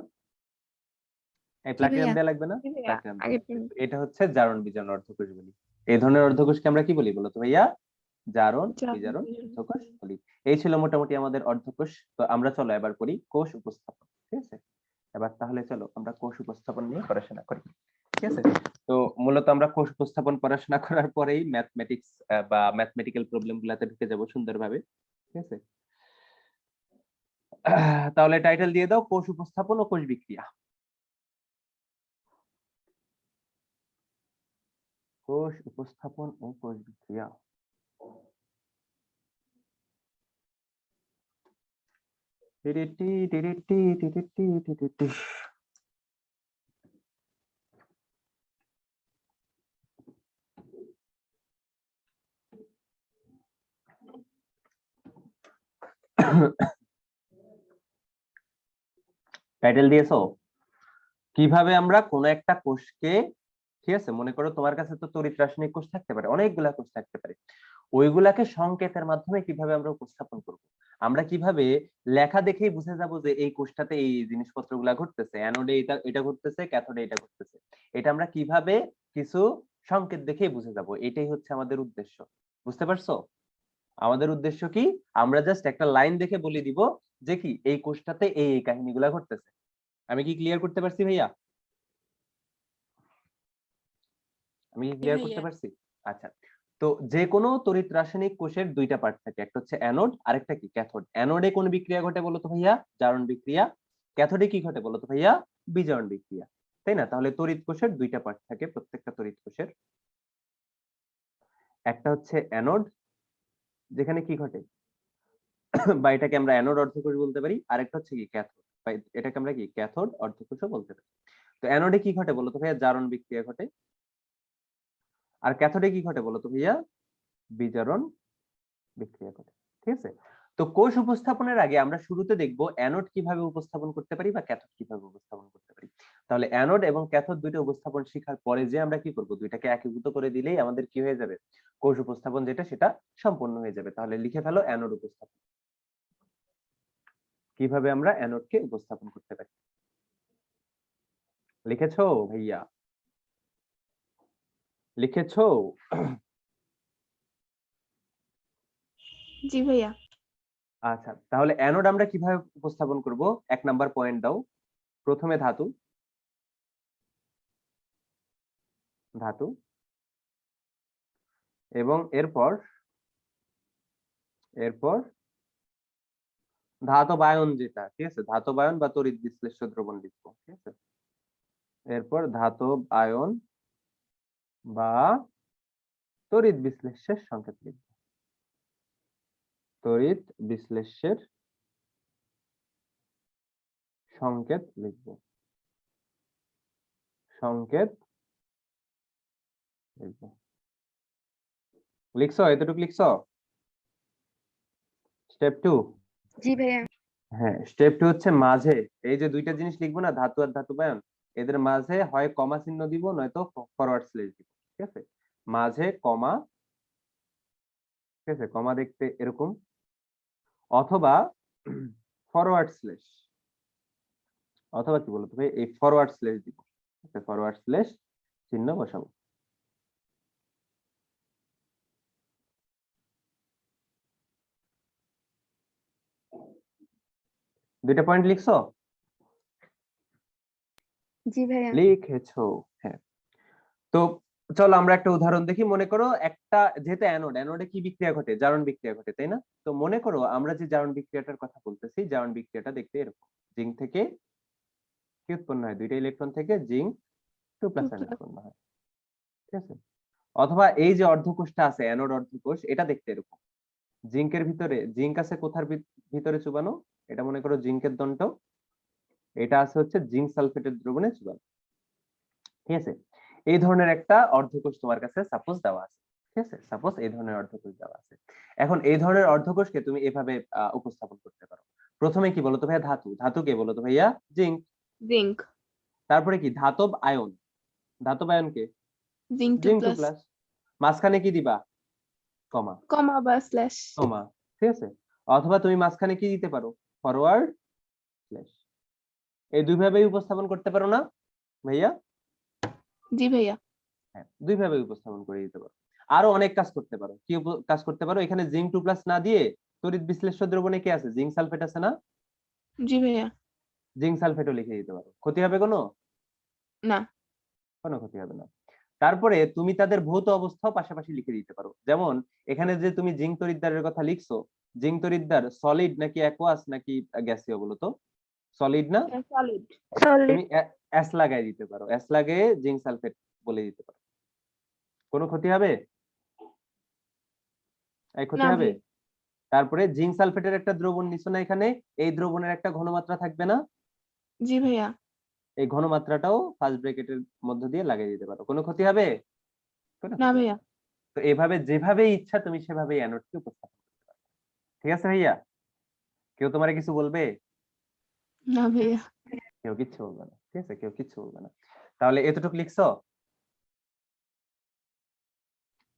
এই প্লাটিনাম ভাইয়া। দেয়া লাগবে না? জি ভাইয়া, প্লাটিনাম আগে এটা হচ্ছে জারণ বিজারণ অর্ধকোষ বলি। এই ধরনের অর্ধকোষকে আমরা কি বলি বলো তো ভাইয়া? জারণ বিজারণ অর্ধকোষ বলি। এই ছিল মোটামুটি আমাদের অর্ধকোষ। তো আমরা চলো এবার করি কোষ উপস্থাপন, ঠিক আছে? এবার তাহলে চলো আমরা কোষ উপস্থাপন নিয়ে পড়াশোনা করি, ঠিক আছে? তো মূলত আমরা কোষ উপস্থাপন পড়াশোনা করার পরেই ম্যাথমেটিক্স বা ম্যাথমেটিক্যাল প্রবলেম গুলাতে ঢুকে যাব সুন্দরভাবে, ঠিক আছে? তাহলে টাইটেল দিয়ে দাও, কোষ উপস্থাপন ও কোষ বিক্রিয়া। কোষ উপস্থাপন ও কোষ বিক্রিয়া। টিরিটি টিরিটি টিরিটি টিরিটি। টাইটেল দিয়েছো? কিভাবে আমরা কোন একটা কোষকে, ঠিক আছে, মনে করো তোমার কাছে তো তড়িৎ রাসায়নিক কোষ থাকতে পারে, অনেকগুলা কোষ থাকতে পারে, ওইগুলাকে সংকেতের মাধ্যমে কিভাবে আমরা উপস্থাপন করব? আমরা কিভাবে লেখা দেখেই বুঝে যাব যে এই কোষটাতে এই জিনিসপত্রগুলা ঘটতেছে, অ্যানোডে এটা এটা ঘটতেছে, ক্যাথোডে এটা ঘটতেছে। এটা আমরা কিভাবে কিছু সংকেত দেখেই বুঝে যাব, এটাই হচ্ছে আমাদের উদ্দেশ্য। বুঝতে পারছো? আমাদের উদ্দেশ্য কি? আমরা জাস্ট একটা লাইন দেখে বলে দিব যে কি এই কোষটাতে এই এই কাহিনীগুলা ঘটতেছে। আমি কি ক্লিয়ার করতে পারছি ভাইয়া? আমি কি ক্লিয়ার করতে পারছি? আচ্ছা, তো যে কোনো তড়িৎ রাসায়নিক কোষের দুইটা পার্ট থাকে, একটা হচ্ছে অ্যানোড আরেকটা কি ক্যাথোড। অ্যানোডে কোন বিক্রিয়া ঘটে বলো তো ভাইয়া? জারণ বিক্রিয়া। ক্যাথোডে কি ঘটে বলো তো ভাইয়া? বিজারণ বিক্রিয়া। তাই না? তাহলে তড়িৎ কোষের দুইটা পার্ট থাকে প্রত্যেকটা তড়িৎ কোষের। একটা হচ্ছে অ্যানোড, যেখানে কি ঘটে বা এটাকে আমরা অ্যানোড অর্ধকোষ বলতে পারি, আরেকটা হচ্ছে কি ক্যাথোড, বা এটাকে আমরা কি ক্যাথোড অর্ধকোষও বলতে পারি। তো অ্যানোডে কি ঘটে বলো তো ভাইয়া? জারণ বিক্রিয়া ঘটে। আর ক্যাথোডে কি ঘটে বলো তো ভাইয়া? বিজারণ বিক্রিয়া ঘটে। ঠিক আছে? তো কোষ উপস্থাপনের আগে আমরা শুরুতে দেখব অ্যানোড কিভাবে উপস্থাপন করতে পারি বা ক্যাথোড কিভাবে উপস্থাপন করতে পারি। তাহলে অ্যানোড এবং ক্যাথোড দুইটা উপস্থাপন শেখার পরে যে আমরা কি করব, দুইটাকে একীভূত করে দিলেই আমাদের কি হয়ে যাবে, কোষ উপস্থাপন যেটা সেটা সম্পূর্ণ হয়ে যাবে। তাহলে লিখে ফেলো অ্যানোড উপস্থাপন। কিভাবে আমরা অ্যানোডকে উপস্থাপন করতে পারি? লিখেছো ভাইয়া? লিখেছো? জি ভাইয়া। আচ্ছা, তাহলে অ্যানোড আমরা কিভাবে উপস্থাপন করব? 1 নাম্বার পয়েন্ট দাও। প্রথমে ধাতু, ধাতু, এবং এরপর এরপর ধাতব আয়ন, যেটা ঠিক আছে, ধাতব আয়ন বা তড়িৎ বিশ্লেষ্য দ্রবণ লিখবো, ঠিক আছে? এরপর ধাতব আয়ন বা তড়িৎ বিশ্লেষ্যের সংকেত লিখবো। তড়িৎ বিশ্লেষ্যের সংকেত লিখবো। সংকেত লিখবো। লিখছো? এতটুকু লিখছো? স্টেপ 2। জি ভাইয়া। হ্যাঁ, স্টেপ 2 হচ্ছে মাঝে এই যে দুইটা জিনিস লিখবো না, ধাতু আর ধাতব আয়ন, এদের মাঝে হয় কমা চিহ্ন দিব নয়তো ফরওয়ার্ড স্ল্যাশ দিব, ঠিক আছে? মাঝে কমা, ঠিক আছে, কমা দেখতে এরকম, অথবা ফরওয়ার্ড স্ল্যাশ, অথবা কি বলতো ভাই, এই ফরওয়ার্ড স্ল্যাশ দিব, ফরওয়ার্ড স্ল্যাশ চিহ্ন বসাবো। দুইটা পয়েন্ট লিখছো? জি ভাইয়া। লিখেছো? হ্যাঁ। তো চলো আমরা একটা উদাহরণ দেখি। মনে করো একটা, যেহেতু অ্যানোড, অ্যানোডে কি বিক্রিয়া ঘটে? জারণ বিক্রিয়া ঘটে, তাই না? তো মনে করো আমরা যে জারণ বিক্রিয়াটার কথা বলতেছি, জারণ বিক্রিয়াটা দেখতে এরকম। জিঙ্ক থেকে কি উৎপন্ন হয়? দুইটা ইলেকট্রন থেকে জিঙ্ক 2+ আয়ন উৎপন্ন হয়, ঠিক আছে? অথবা এই যে অর্ধকোষটা আছে, অ্যানোড অর্ধকোষ, এটা দেখতে এরকম। জিঙ্কের ভিতরে জিঙ্ক আছে কোথার ভিতরে চুবানো? এটা মনে করো জিঙ্কের দণ্ড, এটা আছে হচ্ছে জিঙ্ক সালফেটের দ্রবণে চুবানো, ঠিক আছে? এই ধরনের একটা অর্ধকোষ তোমার কাছে সাপোজ দেওয়া আছে, ঠিক আছে? সাপোজ এই ধরনের অর্ধকোষ দেওয়া আছে। এখন এই ধরনের অর্ধকোষকে তুমি এভাবে উপস্থাপন করতে পারো। প্রথমে কি বলতো ভাইয়া? ধাতু। ধাতু কে বলতো ভাইয়া? জিঙ্ক। জিঙ্ক। তারপরে কি? ধাতব আয়ন। ধাতব আয়ন কে? Zinc zinc 2+, 2+। মাঝখানে কি দিবা? কমা। কমা বা স্ল্যাশ। কমা, ঠিক আছে? অথবা তুমি মাঝখানে কি দিতে পারো? Forward slash. এই দুইভাবেই উপস্থাপন করতে পারো না? ভাইয়া? জি ভাইয়া। হ্যাঁ, দুই ভাবে উপস্থাপন করে দিতে পারো। আরো অনেক কাজ করতে পারো। কি কাজ করতে পারো? এখানে জিঙ্ক 2+ না দিয়ে তড়িৎ বিশ্লেষ্য দ্রবণে কি আছে? জিঙ্ক সালফেট আছে না? জি ভাইয়া। জিঙ্ক সালফেটও লিখে দিতে পারো। ক্ষতি হবে কোনো? না। কোনো ক্ষতি হবে না। তারপরে তুমি তাদের ভৌত অবস্থাও পাশাপাশি লিখে দিতে পারো। যেমন এখানে যে তুমি জিঙ্ক তড়িৎদ্বারের কথা লিখছো, জিঙ্ক তড়িৎদ্বার সলিড নাকি অ্যাকুয়াস নাকি গ্যাসীয় বলো তো? সলিড না? সলিড। তুমি এস লাগাই দিতে পারো। এস লাগিয়ে জিঙ্ক সালফেট বলে দিতে পারো। কোনো ক্ষতি হবে? এই ক্ষতি না হবে? ভাইয়া। তারপরে জিঙ্ক সালফেটের একটা দ্রবণ নিছো না এখানে? এই দ্রবণের একটা ঘনমাত্রা থাকবে না? জি ভাইয়া। এই ঘনমাত্রাটাও ফার্স্ট ব্র্যাকেটের মধ্য দিয়ে লাগিয়ে দিতে পারো। কোনো ক্ষতি হবে? কোনো না ক্ষতি হবে ভাইয়া। না। তো এভাবে যেভাবে ইচ্ছা তুমি সেভাবেই অ্যানোডকে উপস্থাপন করতে পারো। ঠিক আছে ভাইয়া? কেউ তোমারে কিছু বলবে? না ভাইয়া। কেউ কিচ্ছু বলবে না। ঠিক আছে? কেউ কিচ্ছু বলবে না। তাহলে এতটুকু লিখছো?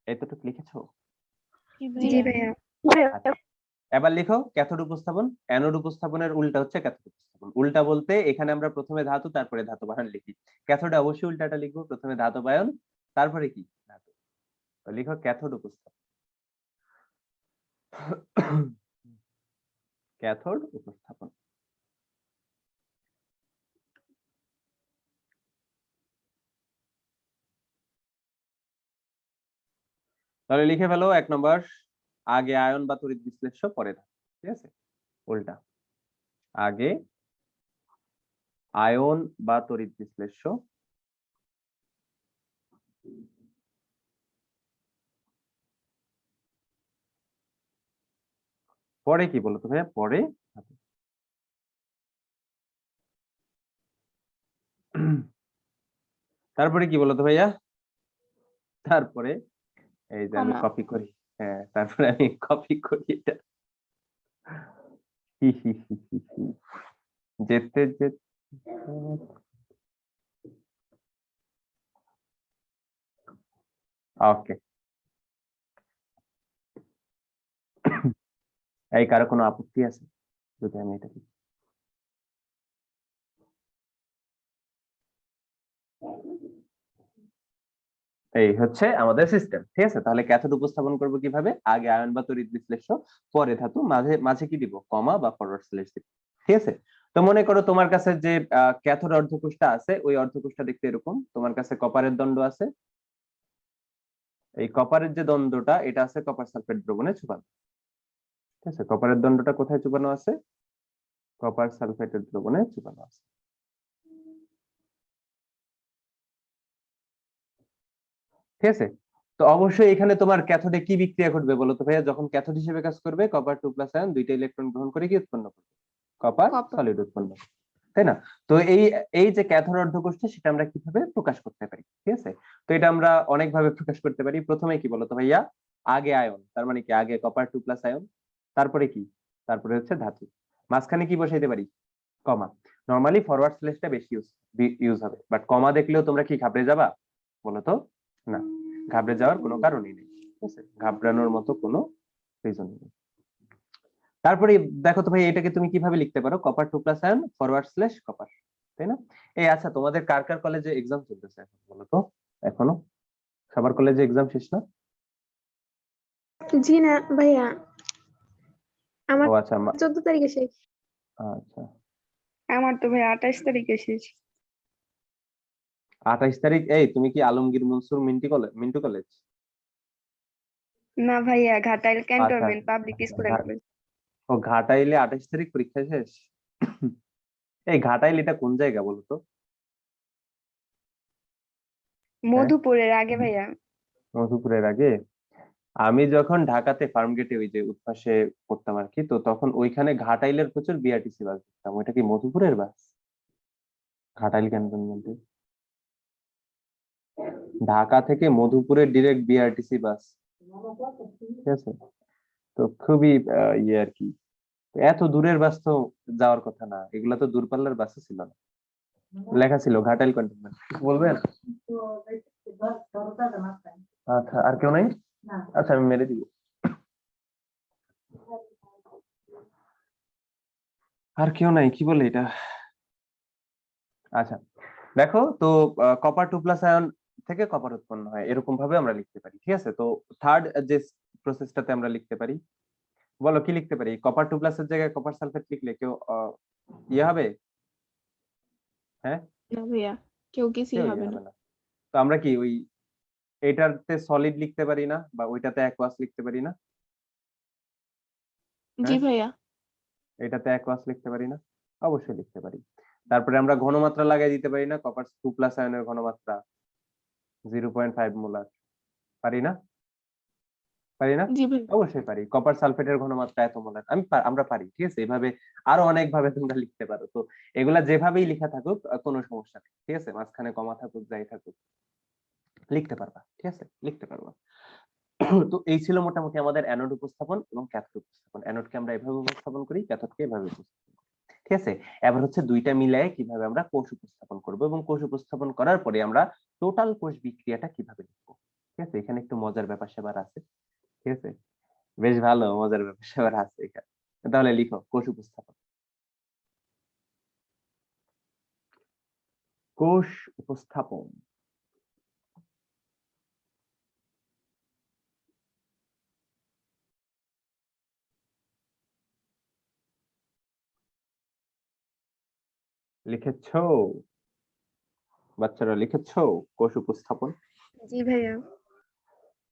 এতটুকু লিখেছো? জি জি ভাইয়া। ভাইয়া। আচ্ছা। এবার লিখো ক্যাথোড উপস্থাপন। অ্যানোড উপস্থাপনের উল্টা হচ্ছে ক্যাথোড উপস্থাপন। উল্টা বলতে এখানে আমরা প্রথমে ধাতু তারপরে ধাতব আয়ন লিখি। ক্যাথোডে অবশ্যই উল্টাটা লিখবো। প্রথমে ধাতব আয়ন তারপরে কি? ধাতু। তো লিখো ক্যাথোড উপস্থাপন। ক্যাথোড উপস্থাপন। তাহলে লিখে ফেলো 1 নম্বর, আগে আয়ন বা তড়িৎ বিশ্লেষ্য পরে ধাতু। ঠিক আছে? উল্টা। আগে আয়ন বা তড়িৎ বিশ্লেষ্য পরে কি বলতো ভাইয়া? পরে ধাতু। তারপরে কি বলতো ভাইয়া? তারপরে এই যে আমি কমা। কপি করি। হ্যাঁ, তারপরে আমি কপি করি এটা। হি, হি, হি, হি, হি। যেতে যেতে ওকে। এই কারো কোনো আপত্তি আছে যদি আমি এটা লিখি? এই হচ্ছে আমাদের সিস্টেম। ঠিক আছে? তাহলে ক্যাথোড উপস্থাপন করব কিভাবে? আগে আয়ন বা তড়িৎ বিশ্লেষ্য, পরে ধাতু, মাঝে মাঝে কি দিব? কমা বা ফরওয়ার্ড স্ল্যাশ দিব। ঠিক আছে? তো মনে করো তোমার কাছে যে ক্যাথোড অর্ধকোষটা আছে, ওই অর্ধকোষটা দেখতে এরকম। তোমার কাছে কপারের দণ্ড আছে। এই কপারের যে দণ্ডটা, এটা আছে কপার সালফেট দ্রবণে চুবানো। ঠিক আছে? কপারের দণ্ডটা কোথায় চুবানো আছে? কপার সালফেটের দ্রবণে চুবানো আছে। ঠিক আছে? তো অবশ্যই এখানে তোমার ক্যাথোডে কি বিক্রিয়া ঘটবে বলো তো ভাইয়া? যখন ক্যাথোড হিসেবে কাজ করবে, কপার 2+ আয়ন দুইটা ইলেকট্রন গ্রহণ করে কি উৎপন্ন করবে? Copper copper. সলিড উৎপন্ন করবে। তাই না? তো এই এই যে ক্যাথোড অর্ধকোষটা, সেটা আমরা কিভাবে প্রকাশ করতে পারি? ঠিক আছে? তো এটা আমরা অনেক ভাবে প্রকাশ করতে পারি। প্রথমে কি বলতো ভাইয়া? আগে আয়ন, তার মানে কি? আগে কপার 2+ আয়ন, তারপরে কি? তারপরে হচ্ছে ধাতু। মাঝখানে কি বসাইতে পারি? কমা। নরমালি ফরওয়ার্ড স্ল্যাশটা বেশি ইউজ হবে, বাট কমা দেখলেও তোমরা কি ঘাবড়ে যাবা বলো তো? না, ঘাবড়ে যাওয়ার কোনো কারণই নেই। ঠিক আছে? ঘাবড়ানোর মতো কোনো রিজন নেই। তারপরে দেখো তো ভাই, এটাকে তুমি কিভাবে লিখতে পারো? Copper 2+ ion forward slash copper. তাই না? এই আচ্ছা, তোমাদের কার কার কলেজে এক্সাম চলতেছে এখন বলো তো? এখনো সবার কলেজে এক্সাম শেষ না? জি না ভাইয়া, আমার ও আচ্ছা 14 তারিখে শেষ। আচ্ছা, আমার তো ভাই 28 তারিখে শেষ। 28 তারিখ। এই তুমি কি আলমগীর মনসুর মিন্টু কলেজ? না ভাইয়া, ঘাটাইল আচ্ছা, cantonment public school and college. ও ঘাটাইলে 28 তারিখ পরীক্ষা শেষ। এই ঘাটাইল এটা কোন জায়গা বলতো? হ্যাঁ, মধুপুরের আগে ভাইয়া। মধুপুরের আগে। আমি যখন ঢাকাতে ফার্ম গেটে ওই যে উৎপাশে পড়তাম আর কি, তো তখন ওইখানে ঘাটাইলের প্রচুর বিআরটিসি বাস দেখতাম। ওইটা কি মধুপুরের বাস? ঘাটাইল ক্যান্টনমেন্টে ঢাকা থেকে মধুপুরের ডিরেক্ট বিআরটিসি বাস। ঠিক আছে? তো খুবই ইয়ে আর কি। এত দূরের বাস তো যাওয়ার কথা না, এগুলা তো দূরপাল্লার বাসও ছিল না। লেখা ছিল ঘাটাইল ক্যান্টনমেন্ট। কিছু বলবেন? আচ্ছা, আর কেউ নাই? আচ্ছা, আমি মেরে দিব। আর কেউ নাই? কি বলে এটা? আচ্ছা, দেখো তো কপার 2+ আয়ন থেকে কপার উৎপন্ন হয়, এরকম ভাবে আমরা লিখতে পারি। ঠিক আছে, তো থার্ড যে প্রসেসটাতে আমরা লিখতে পারি, বলো কি লিখতে পারি? কপার 2+ এর জায়গায় কপার সালফেট লিখলে কেউ ইয়ে হবে? হ্যাঁ, না ভাইয়া, কেউ কিছুই কেউ ইয়ে হবে না। হবে না। তো আমরা কি ওই এটাতে সলিড লিখতে পারি না, বা ওইটাতে অ্যাকোয়াস লিখতে পারি না? জি হ্যাঁ, ভাইয়া। এটাতে অ্যাকোয়াস লিখতে পারি না? অবশ্যই লিখতে পারি। তারপরে আমরা ঘনমাত্রা লাগাই দিতে পারি না, কপার 2+ আয়নের ঘনমাত্রা 0.5 মোলার, পারি না? পারি না? জি ভাইয়া। অবশ্যই পারি। কপার সালফেটের ঘনমাত্রা এত মোলার, আমরা পারি। ঠিক আছে, এভাবে আরো অনেক ভাবে তোমরা লিখতে পারো। তো এগুলা যেভাবেই লেখা থাকুক কোনো সমস্যা নেই। ঠিক আছে, মাঝখানে কমা থাকুক যাই থাকুক লিখতে পারবা। ঠিক আছে, লিখতে পারবা। তো এই ছিল মোটামুটি আমাদের অ্যানোড উপস্থাপন এবং ক্যাথোড উপস্থাপন। অ্যানোডকে আমরা এভাবে উপস্থাপন করি, ক্যাথোডকে এভাবে উপস্থাপন করি। ঠিক আছে, এবার হচ্ছে দুইটা মিলায়ে কিভাবে আমরা কোষ উপস্থাপন করব, এবং কোষ উপস্থাপন করার পরে আমরা টোটাল কোষ বিক্রিয়াটা কিভাবে লিখবো। ঠিক আছে, এখানে একটু মজার ব্যাপার স্যাপার আছে। ঠিক আছে, বেশ ভালো মজার ব্যাপার স্যাপার আছে এখানে। তাহলে লিখো কোষ উপস্থাপন। কোষ উপস্থাপন। লিখেছো বাচ্চারা, লিখেছো কোষ উপস্থাপন? জি ভাইয়া।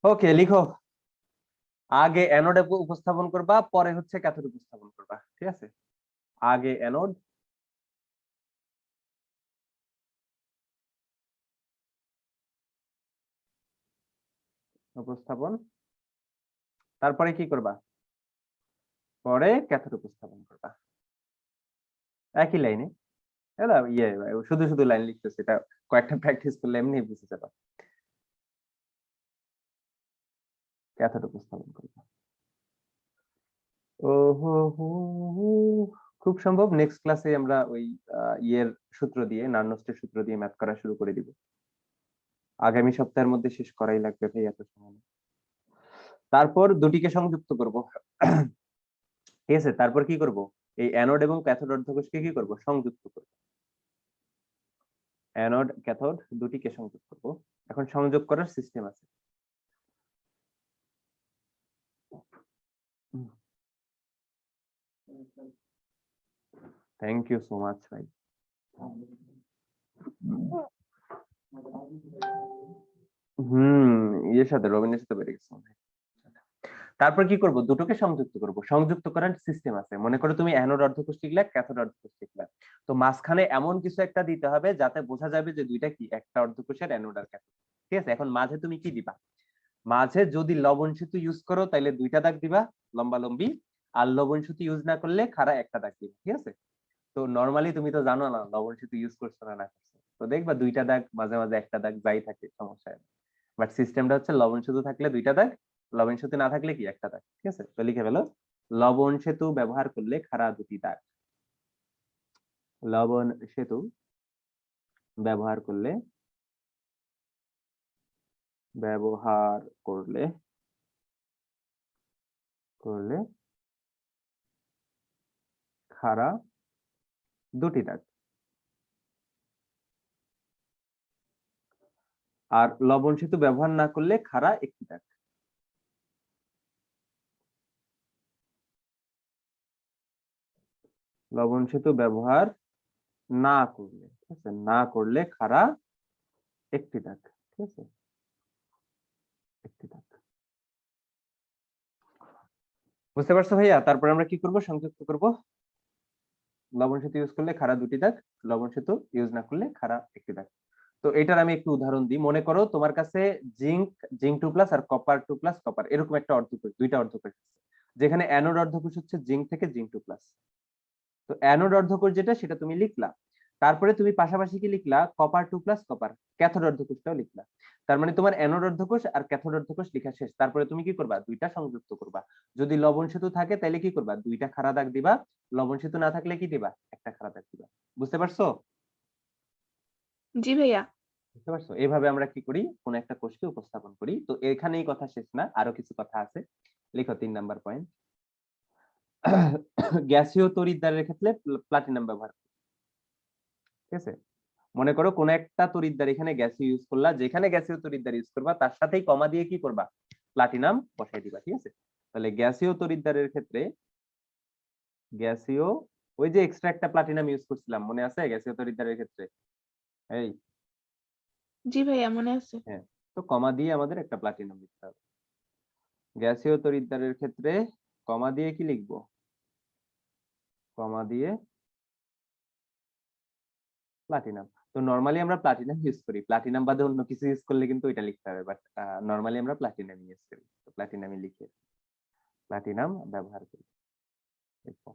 ওকে, লিখো। আগে অ্যানোড উপস্থাপন করবা, পরে হচ্ছে ক্যাথোড উপস্থাপন করবা। ঠিক আছে, আগে অ্যানোড, উপস্থাপন, তারপরে কি করবা? পরে ক্যাথোড উপস্থাপন করবা। একই লাইনে, এটা ইয়ে শুধু শুধু লাইন লিখতেছে, এটা কয়েকটা প্র্যাকটিস করলে এমনি বুঝে যাবা। ক্যাথোড উপস্থাপন করবা। ওহো হো হো। খুব সম্ভব নেক্সট ক্লাসে আমরা ওই ইয়ের সূত্র দিয়ে, নার্নস্টের সূত্র দিয়ে ম্যাথ করা শুরু করে দিব। আগামী সপ্তাহের মধ্যে শেষ করাই লাগবে ভাই, এত সময় না। তারপর দুটিকে সংযুক্ত করব। ঠিক আছে, তারপর কি করব? এই অ্যানোড এবং ক্যাথোড অর্ধকোষকে কি করব? সংযুক্ত করব। অ্যানোড ক্যাথোড দুটিকে সংযোগ করব। এখন সংযোগ করার সিস্টেম আছে। থ্যাংক ইউ সো মাচ ভাই। ইয়ের সাথে, রবিনের সাথে বেড়ে গেছে মনে হয়। তারপর কি করব? দুটোকে সংযুক্ত করব। সংযুক্ত করার সিস্টেম আছে। মনে করো তুমি অ্যানোড অর্ধকোষ লিখলে, ক্যাথোড অর্ধকোষ লিখলে, তো মাঝখানে এমন কিছু একটা দিতে হবে যাতে বোঝা যাবে যে দুইটা কি, একটা অর্ধকোষের অ্যানোড আর ক্যাথোড। ঠিক আছে, এখন মাঝে তুমি কি দিবা? মাঝে যদি লবণ সেতু ইউজ করো তাহলে দুইটা দাগ দিবা, লম্বা লম্বি। আর লবণ সেতু ইউজ না করলে খাড়া একটা দাগ দিবা। ঠিক আছে, তো নরমালি তুমি তো জানো না লবণ সেতু ইউজ করছো না না করছো, তো দেখবা দুইটা দাগ, মাঝে মাঝে একটা দাগ, যাই থাকে সমস্যা নেই। বাট সিস্টেমটা হচ্ছে লবণ সেতু থাকলে দুইটা দাগ, লবণ সেতু না থাকলে কি একটা দাগ। ঠিক আছে, তো লিখে ফেলো, লবণ সেতু ব্যবহার করলে খাড়া দুটি দাগ। লবণ সেতু ব্যবহার করলে, ব্যবহার করলে করলে খাড়া দুটি দাগ। আর লবণ সেতু ব্যবহার না করলে খাড়া একটি দাগ। লবণ সেতু ব্যবহার না করলে, ঠিক আছে, না করলে খাড়া একটি দাগ। ঠিক আছে, একটি দাগ। বুঝতে পারছো ভাইয়া? তারপর আমরা কি করব? সংযুক্ত করব। লবণ সেতু ইউজ করলে খাড়া দুটি দাগ, লবণ সেতু ইউজ না করলে খাড়া একটি দাগ। তো এটার আমি একটু উদাহরণ দিই। মনে করো তোমার কাছে জিঙ্ক, জিঙ্ক 2+ আর কপার 2+ কপার, এরকম একটা অর্ধকোষ, দুইটা অর্ধকোষ আছে, যেখানে অ্যানোড অর্ধকোষ হচ্ছে জিঙ্ক থেকে জিঙ্ক 2+। তো অ্যানোড অর্ধকোষ যেটা, সেটা তুমি লিখলা। তারপরে তুমি পাশাপাশি কি লিখলা? কপার 2+ কপার, ক্যাথোড অর্ধকোষটাও লিখলা। তার মানে তোমার অ্যানোড অর্ধকোষ আর ক্যাথোড অর্ধকোষ লেখা শেষ। তারপরে তুমি কি করবা? দুইটা সংযুক্ত করবা। যদি লবণ সেতু থাকে তাহলে কি করবা? দুইটা খাড়া দাগ দিবা। লবণ সেতু না থাকলে কি দিবা? একটা খাড়া দাগ দিবা। বুঝতে পারছো? জি ভাইয়া। বুঝতে পারছো? এভাবে আমরা কি করি? কোন একটা কোষকে উপস্থাপন করি। তো এখানেই কথা শেষ না, আরো কিছু কথা আছে। লিখো 3 নাম্বার পয়েন্ট। গ্যাসীয় তড়িৎদ্বারের ক্ষেত্রে প্লাটিনাম ব্যবহার করি। ঠিক আছে, মনে করো কোন একটা তড়িৎদ্বার এখানে গ্যাসীয় ইউজ করলা, যেখানে গ্যাসীয় তড়িৎদ্বার ইউজ করবা তার সাথেই কমা দিয়ে কি করবা, প্লাটিনাম বসাই দিবা। ঠিক আছে, তাহলে গ্যাসীয় তড়িৎদ্বারের ক্ষেত্রে গ্যাসীয়, ওই যে এক্সট্রা একটা প্লাটিনাম ইউজ করছিলাম মনে আছে গ্যাসীয় তড়িৎদ্বারের ক্ষেত্রে, এই জি ভাইয়া মনে আছে। হ্যাঁ, তো কমা দিয়ে আমাদের একটা প্লাটিনাম লিখতে হবে। গ্যাসীয় তড়িৎদ্বারের ক্ষেত্রে কমা দিয়ে কি লিখবো, কমা দিয়ে প্লাটিনাম। তো নরমালি আমরা প্লাটিনাম ইউজ করি, প্লাটিনাম বাদে অন্য কিছু ইউজ করলে কিন্তু এটা লিখতে হবে, বাট নরমালি আমরা প্লাটিনাম ইউজ করি, তো প্লাটিনামই লিখে প্লাটিনাম ব্যবহার করি। দেখো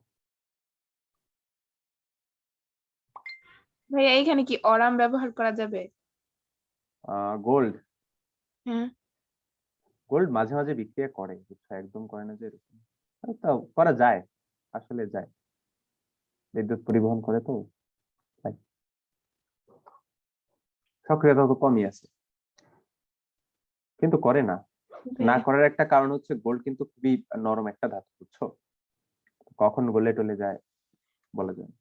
ভাইয়া এখানে কি অরাম ব্যবহার করা যাবে? গোল্ড, হ্যাঁ। গোল্ড মাঝে মাঝে বিক্রিয়া করে, বুঝছো, একদম করে না যে এরকম, তো করা যায়, আসলে যায়, বিদ্যুৎ পরিবহন করে তো তাই। সক্রিয়তা তো কমই আছে, কিন্তু করে না। না ভাইয়া করার একটা কারণ হচ্ছে গোল্ড কিন্তু খুবই নরম একটা ধাতু, বুঝছো, কখন গলে টলে যায় বলা যায় না।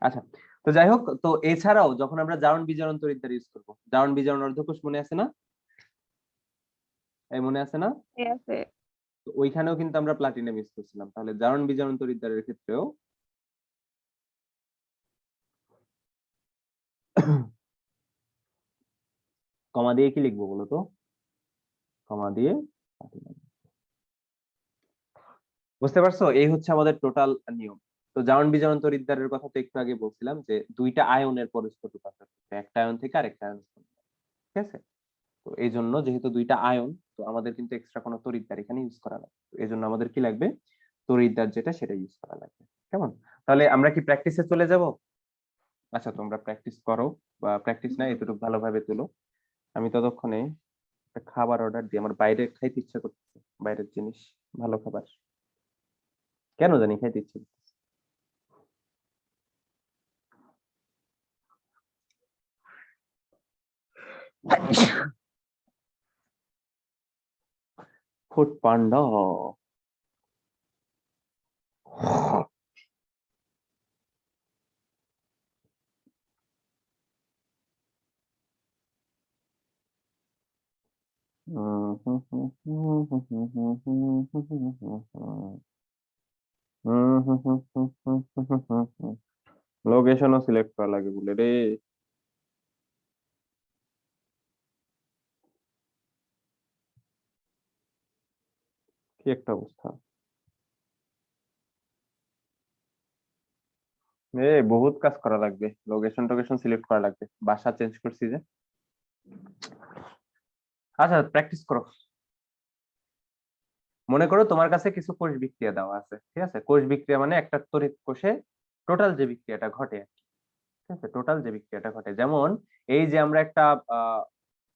আচ্ছা, তো যাই হোক, তো এছাড়াও যখন আমরা জারণ বিজারণ তড়িৎদ্বার ইউজ করবো, জারণ বিজারণ অর্ধকোষ মনে আছে না, এই মনে আছে না, ঠিক আছে। তো ওইখানেও কিন্তু আমরা প্লাটিনাম ইউজ করছিলাম, তাহলে জারণ বিজারণ তড়িৎদ্বারের ক্ষেত্রেও কমা দিয়ে কি লিখবো বলো তো, কমা দিয়ে প্লাটিনাম। বুঝতে পারছো, এই হচ্ছে আমাদের টোটাল নিয়ম। তো জারণ বিজারণ তড়িৎদ্বারের কথা তো একটু আগে বলছিলাম যে দুইটা আয়নের পরস্পর রূপান্তর করতে, একটা আয়ন থেকে আরেকটা আয়ন, ঠিক আছে। তো এই জন্য যেহেতু দুইটা আয়ন, তো আমাদের কিন্তু এক্সট্রা কোনো তড়িৎদ্বার এখানে ইউজ করা লাগবে, এই জন্য আমাদের কি লাগবে, তড়িৎদ্বার যেটা সেটা ইউজ করা লাগবে। কেমন, তাহলে আমরা কি প্র্যাকটিসে চলে যাব? আচ্ছা, তোমরা প্র্যাকটিস করো, বা প্র্যাকটিস না এতটুকু ভালোভাবে তুলো। আমি ততক্ষণে একটা খাবার অর্ডার দিই, আমার বাইরে খাইতে ইচ্ছা করতেছে, বাইরের জিনিস, ভালো খাবার, কেন জানি খাইতে ইচ্ছে করতেছে। ফুড পান্ডা। লোকেশনও সিলেক্ট করা লাগে বলে রে, কি একটা অবস্থা। বহুত কাজ করা লাগবে, লোকেশন টোকেশন সিলেক্ট করা লাগবে, বাসা চেঞ্জ করছি যে। আচ্ছা, প্র্যাকটিস করো। মনে করো তোমার কাছে কিছু কোষ বিক্রিয়া দেওয়া আছে, ঠিক আছে, কোষ বিক্রিয়া মানে একটা তড়িৎ কোষে টোটাল যে বিক্রিয়াটা ঘটে আর কি, ঠিক আছে, টোটাল যে বিক্রিয়াটা ঘটে, যেমন এই যে আমরা একটা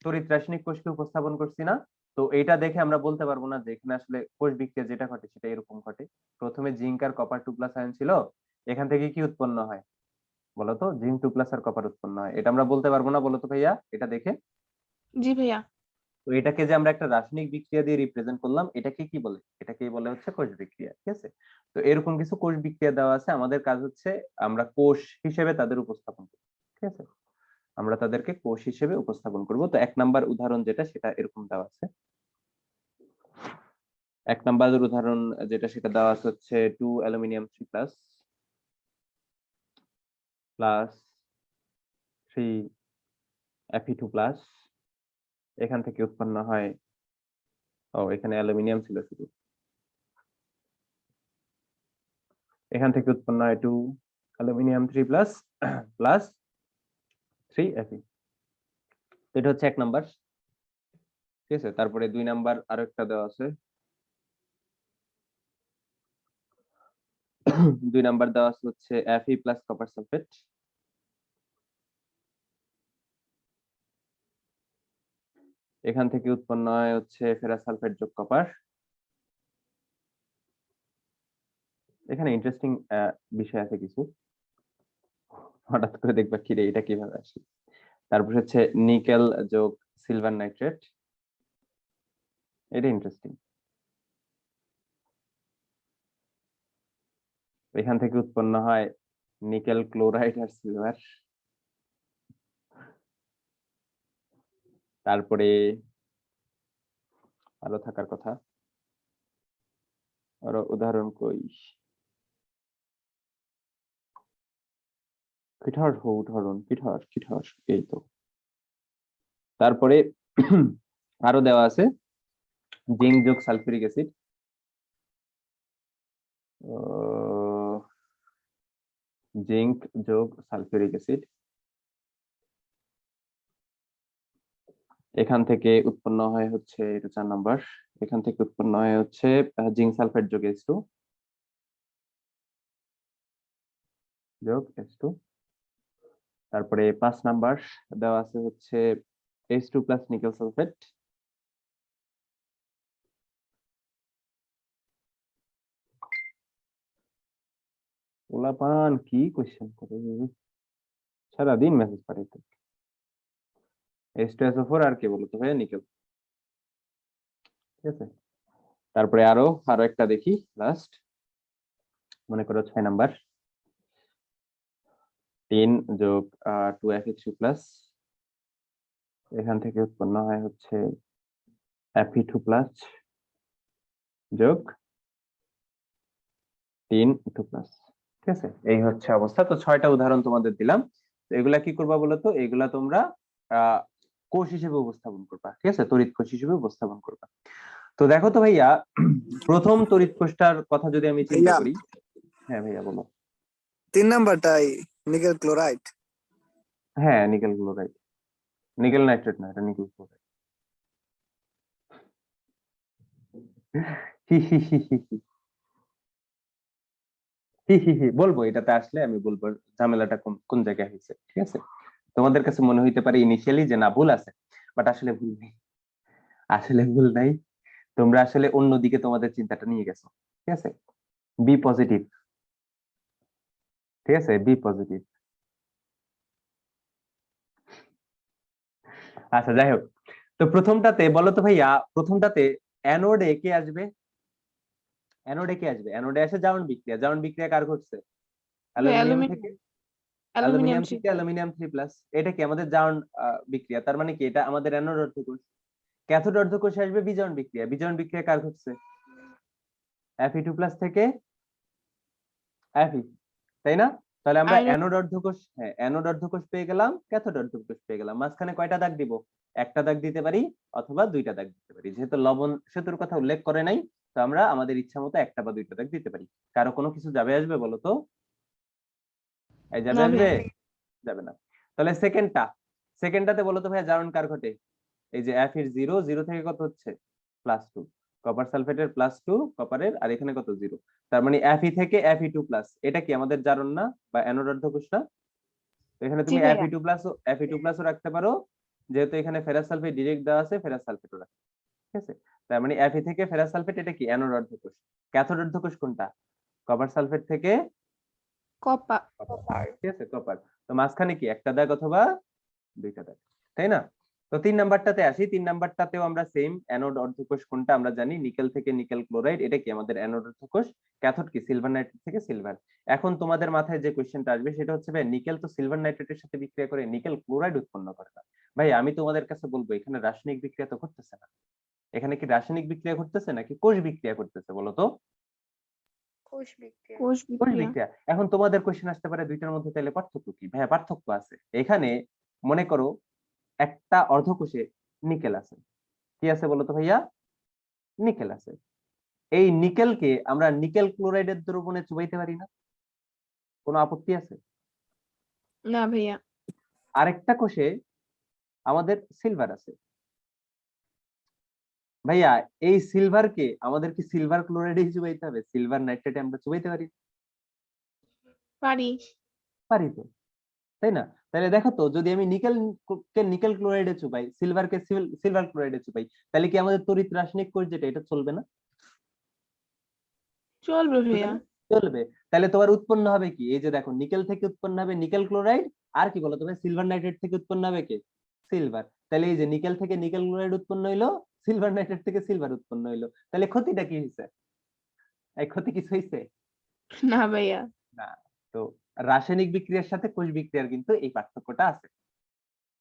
তড়িৎ রাসায়নিক কোষকে উপস্থাপন করছি না, তো এটা দেখে আমরা বলতে পারবো না যে এখানে আসলে কোষ বিক্রিয়া যেটা ঘটে সেটা এরকম ঘটে। প্রথমে জিঙ্ক আর কপার 2+ আয়ন ছিল, এখান থেকে কি উৎপন্ন হয় বলতো, জিঙ্ক 2+ আর কপার উৎপন্ন হয়, এটা আমরা বলতে পারবো না বলতো ভাইয়া এটা দেখে। জি ভাইয়া। তো এটাকে যে আমরা একটা রাসায়নিক বিক্রিয়া দিয়ে রিপ্রেজেন্ট করলাম, এটাকে কি বলে, এটাকে বলে হচ্ছে কোষ বিক্রিয়া, ঠিক আছে। তো এরকম কিছু কোষ বিক্রিয়া দেওয়া আছে, আমাদের কাজ হচ্ছে আমরা কোষ হিসেবে তাদের উপস্থাপন করব, ঠিক আছে, আমরা তাদেরকে কোষ হিসেবে উপস্থাপন করব। তো 1 নাম্বার উদাহরণ যেটা সেটা এরকম দেওয়া আছে, 1 নাম্বারের উদাহরণ যেটা সেটা দেওয়া আছে হচ্ছে 2 aluminium 3 plus plus 3 Fe2 plus, এখান থেকে উৎপন্ন হয়, ও এখানে অ্যালুমিনিয়াম ছিল শুধু, এখান থেকে উৎপন্ন হয় 2 অ্যালুমিনিয়াম 3 প্লাস প্লাস 3 Fe। এটা হচ্ছে 1 নাম্বার, ঠিক আছে। তারপরে 2 নাম্বার আরো একটা দেওয়া আছে, 2 নাম্বার দেওয়া আছে হচ্ছে Fe প্লাস কপার সালফেট, এখান থেকে উৎপন্ন হয় হচ্ছে ফেরাস সালফেট যোগ কপার। এখানে ইন্টারেস্টিং বিষয় আছে কিছু, হঠাৎ করে দেখবা কি রে এটা কিভাবে আসে। তারপর হচ্ছে নিকেল যোগ সিলভার নাইট্রেট, এটা ইন্টারেস্টিং। এখান থেকে উৎপন্ন হয় নিকেল ক্লোরাইড আর সিলভার। তারপরে আরো থাকার কথা, আরো উদাহরণ কই, কিঠার এই তো। তারপরে আরো দেওয়া আছে জিঙ্ক যোগ সালফিউরিক অ্যাসিড, জিঙ্ক যোগ সালফিউরিক অ্যাসিড, এখান থেকে উৎপন্ন হয় হচ্ছে, এটা 4 নাম্বার, এখান থেকে উৎপন্ন হয় হচ্ছে জিঙ্ক সালফেট যোগ H2 যোগ H2। তারপরে 5 নাম্বার দেওয়া আছে হচ্ছে H2 প্লাস নিকেল সালফেট, ওলাপান কি কোশ্চেন করে সারাদিন মেসেজ পাঠাইতে। H2SO4 আর কি বলতো ভাইয়া, নিকেল। ঠিক আছে, তারপরে আরো একটা দেখি লাস্ট, মনে করো 6 নাম্বার, 3 যোগ 2Fe3 প্লাস, এখান থেকে উৎপন্ন হয় হচ্ছে Fe2 প্লাস যোগ 3 2 প্লাস। ঠিক আছে, এই হচ্ছে অবস্থা। তো 6টা উদাহরণ তোমাদের দিলাম। তো এগুলা কি করবা বলতো, এগুলা তোমরা কোষ হিসেবে উপস্থাপন করবা। ঠিক আছে, তড়িৎ কোষ হিসেবে উপস্থাপন করবা। তো দেখো তো ভাইয়া, প্রথম তড়িৎ কোষটার কথা যদি আমি চিন্তা করি। হ্যাঁ ভাইয়া বলো। 3 নাম্বারটাই নিকেল ক্লোরাইড। হ্যাঁ, নিকেল ক্লোরাইড, নিকেল নাইট্রেট না, এটা নিকেল ক্লোরাইড। বলবো, এটাতে আসলে আমি বলবো ঝামেলাটা কোন জায়গায় হয়েছে। ঠিক আছে, তোমাদের কাছে মনে হইতে পারে ইনিশিয়ালি যে না ভুল আছে, বাট আসলে ভুল নেই, আসলে ভুল নাই। তোমরা আসলে অন্যদিকে তোমাদের চিন্তাটা নিয়ে গেছো। ঠিক আছে, বি পজিটিভ। ঠিক আছে, বি পজিটিভ। আচ্ছা যাই হোক, তো প্রথমটাতে বলো তো ভাইয়া, প্রথমটাতে অ্যানোডে কে আসবে? অ্যানোডে কে আসবে? অ্যানোডে আসে জারণ বিক্রিয়া। জারণ বিক্রিয়া কার ঘটছে? অ্যালুমিনিয়াম থেকে অ্যালুমিনিয়াম অ্যালুমিনিয়াম 3 প্লাস। এটা কি আমাদের জারণ বিক্রিয়া, তার মানে কি এটা আমাদের অ্যানোড অর্ধকোষ। ক্যাথোড অর্ধকোষে আসবে বিজারণ বিক্রিয়া। বিজারণ বিক্রিয়া কার ঘটছে? Fe2 প্লাস থেকে Fe, তাই না? তাহলে আমরা আয়রন অ্যানোড অর্ধকোষ, হ্যাঁ অ্যানোড অর্ধকোষ পেয়ে গেলাম, ক্যাথোড অর্ধকোষ পেয়ে গেলাম। মাঝখানে কয়টা দাগ দিব? একটা দাগ দিতে পারি অথবা দুইটা দাগ দিতে পারি। যেহেতু লবণ সেতুর কথা উল্লেখ করে নাই, তো আমরা আমাদের ইচ্ছা মতো একটা বা দুইটা দাগ দিতে পারি। কারো কোনো কিছু যাবে আসবে বলো তো? এই যাবে না আসবে? ভাইয়া। যাবে না। তাহলে সেকেন্ডটাতে বলো তো ভাইয়া জারণ কার ঘটে? এই যে Fe এর 0, 0 থেকে কত হচ্ছে? +2, কপার সালফেটের +2 কপারের, আর এখানে কত 0। তার মানে Fe থেকে Fe2 প্লাস, এটা কি আমাদের জারণ না বা অ্যানোড অর্ধকোষ না? তো এখানে জি তুমি ভাইয়া। Fe2 প্লাসও রাখতে পারো, যেহেতু এখানে ফেরাস সালফেট ডিরেক্ট দেওয়া আছে, ফেরাস সালফেটও রাখতে। ঠিক আছে, তার মানে Fe থেকে ফেরাস সালফেট, এটা কি অ্যানোড অর্ধকোষ। ক্যাথোড অর্ধকোষ কোনটা? কপার সালফেট থেকে কপার। কপার। ঠিক আছে, কপার। তো মাঝখানে কি একটা দাগ অথবা দুইটা দাগ, তাই না? তো 3 নাম্বারটাতে আসি। 3 নাম্বারটাতেও আমরা সেম, অ্যানোড অর্ধকোষ কোনটা আমরা জানি, নিকেল থেকে নিকেল ক্লোরাইড, এটা কি আমাদের অ্যানোড অর্ধকোষ। ক্যাথোড কি সিলভার নাইট্রেট থেকে সিলভার। এখন তোমাদের মাথায় যে কোশ্চেনটা আসবে সেটা হচ্ছে ভাই, নিকেল তো সিলভার নাইট্রেটের সাথে বিক্রিয়া করে নিকেল ক্লোরাইড উৎপন্ন করে না। ভাই আমি তোমাদের কাছে বলবো, এখানে রাসায়নিক বিক্রিয়া তো ঘটতেছে না। এখানে কি রাসায়নিক বিক্রিয়া ঘটতেছে নাকি কোষ বিক্রিয়া ঘটতেছে বলো তো? কোষ বিক্রিয়া। কোষ কোষ বিক্রিয়া। বিক্রিয়া। এখন তোমাদের কোশ্চেন আসতে পারে দুইটার মধ্যে তাহলে পার্থক্য কি? ভাইয়া পার্থক্য আছে। এখানে মনে করো একটা অর্ধকোষে নিকেল আছে। কি আছে বলতো ভাইয়া? নিকেল আছে। এই নিকেলকে আমরা নিকেল ক্লোরাইডের দ্রবণে চুবাইতে পারি না? কোনো আপত্তি আছে? না ভাইয়া। আরেকটা কোষে আমাদের সিলভার আছে। ভাইয়া এই সিলভারকে আমাদের কি সিলভার ক্লোরাইডে চুবাইতে হবে? সিলভার নাইট্রেটে আমরা চুবাইতে পারি? পারি। পারি তো, তাই না? তাহলে দেখো তো, যদি আমি কে নিকেল ক্লোরাইডে চুবাই, সিলভারকে সিলভার ক্লোরাইডে চুবাই, তাহলে কি আমাদের তড়িৎ রাসায়নিক কোষ যেটা, এটা চলবে না? চলবে চলবে ভাইয়া। না? চলবে। তাহলে তোমার উৎপন্ন হবে কি? এই যে দেখো, নিকেল থেকে উৎপন্ন হবে নিকেল ক্লোরাইড, আর কি বলো তুমি, সিলভার নাইট্রেট থেকে উৎপন্ন হবে কে? সিলভার। তাহলে এই যে নিকেল থেকে নিকেল ক্লোরাইড উৎপন্ন হইলো, সিলভার নাইট্রেট থেকে সিলভার উৎপন্ন হইলো, তাহলে ক্ষতিটা কি হয়েছে? এই ক্ষতি কিছু হয়েছে না ভাইয়া। না। তো রাসায়নিক বিক্রিয়ার সাথে কোষ বিক্রিয়ার কিন্তু এই পার্থক্যটা আছে।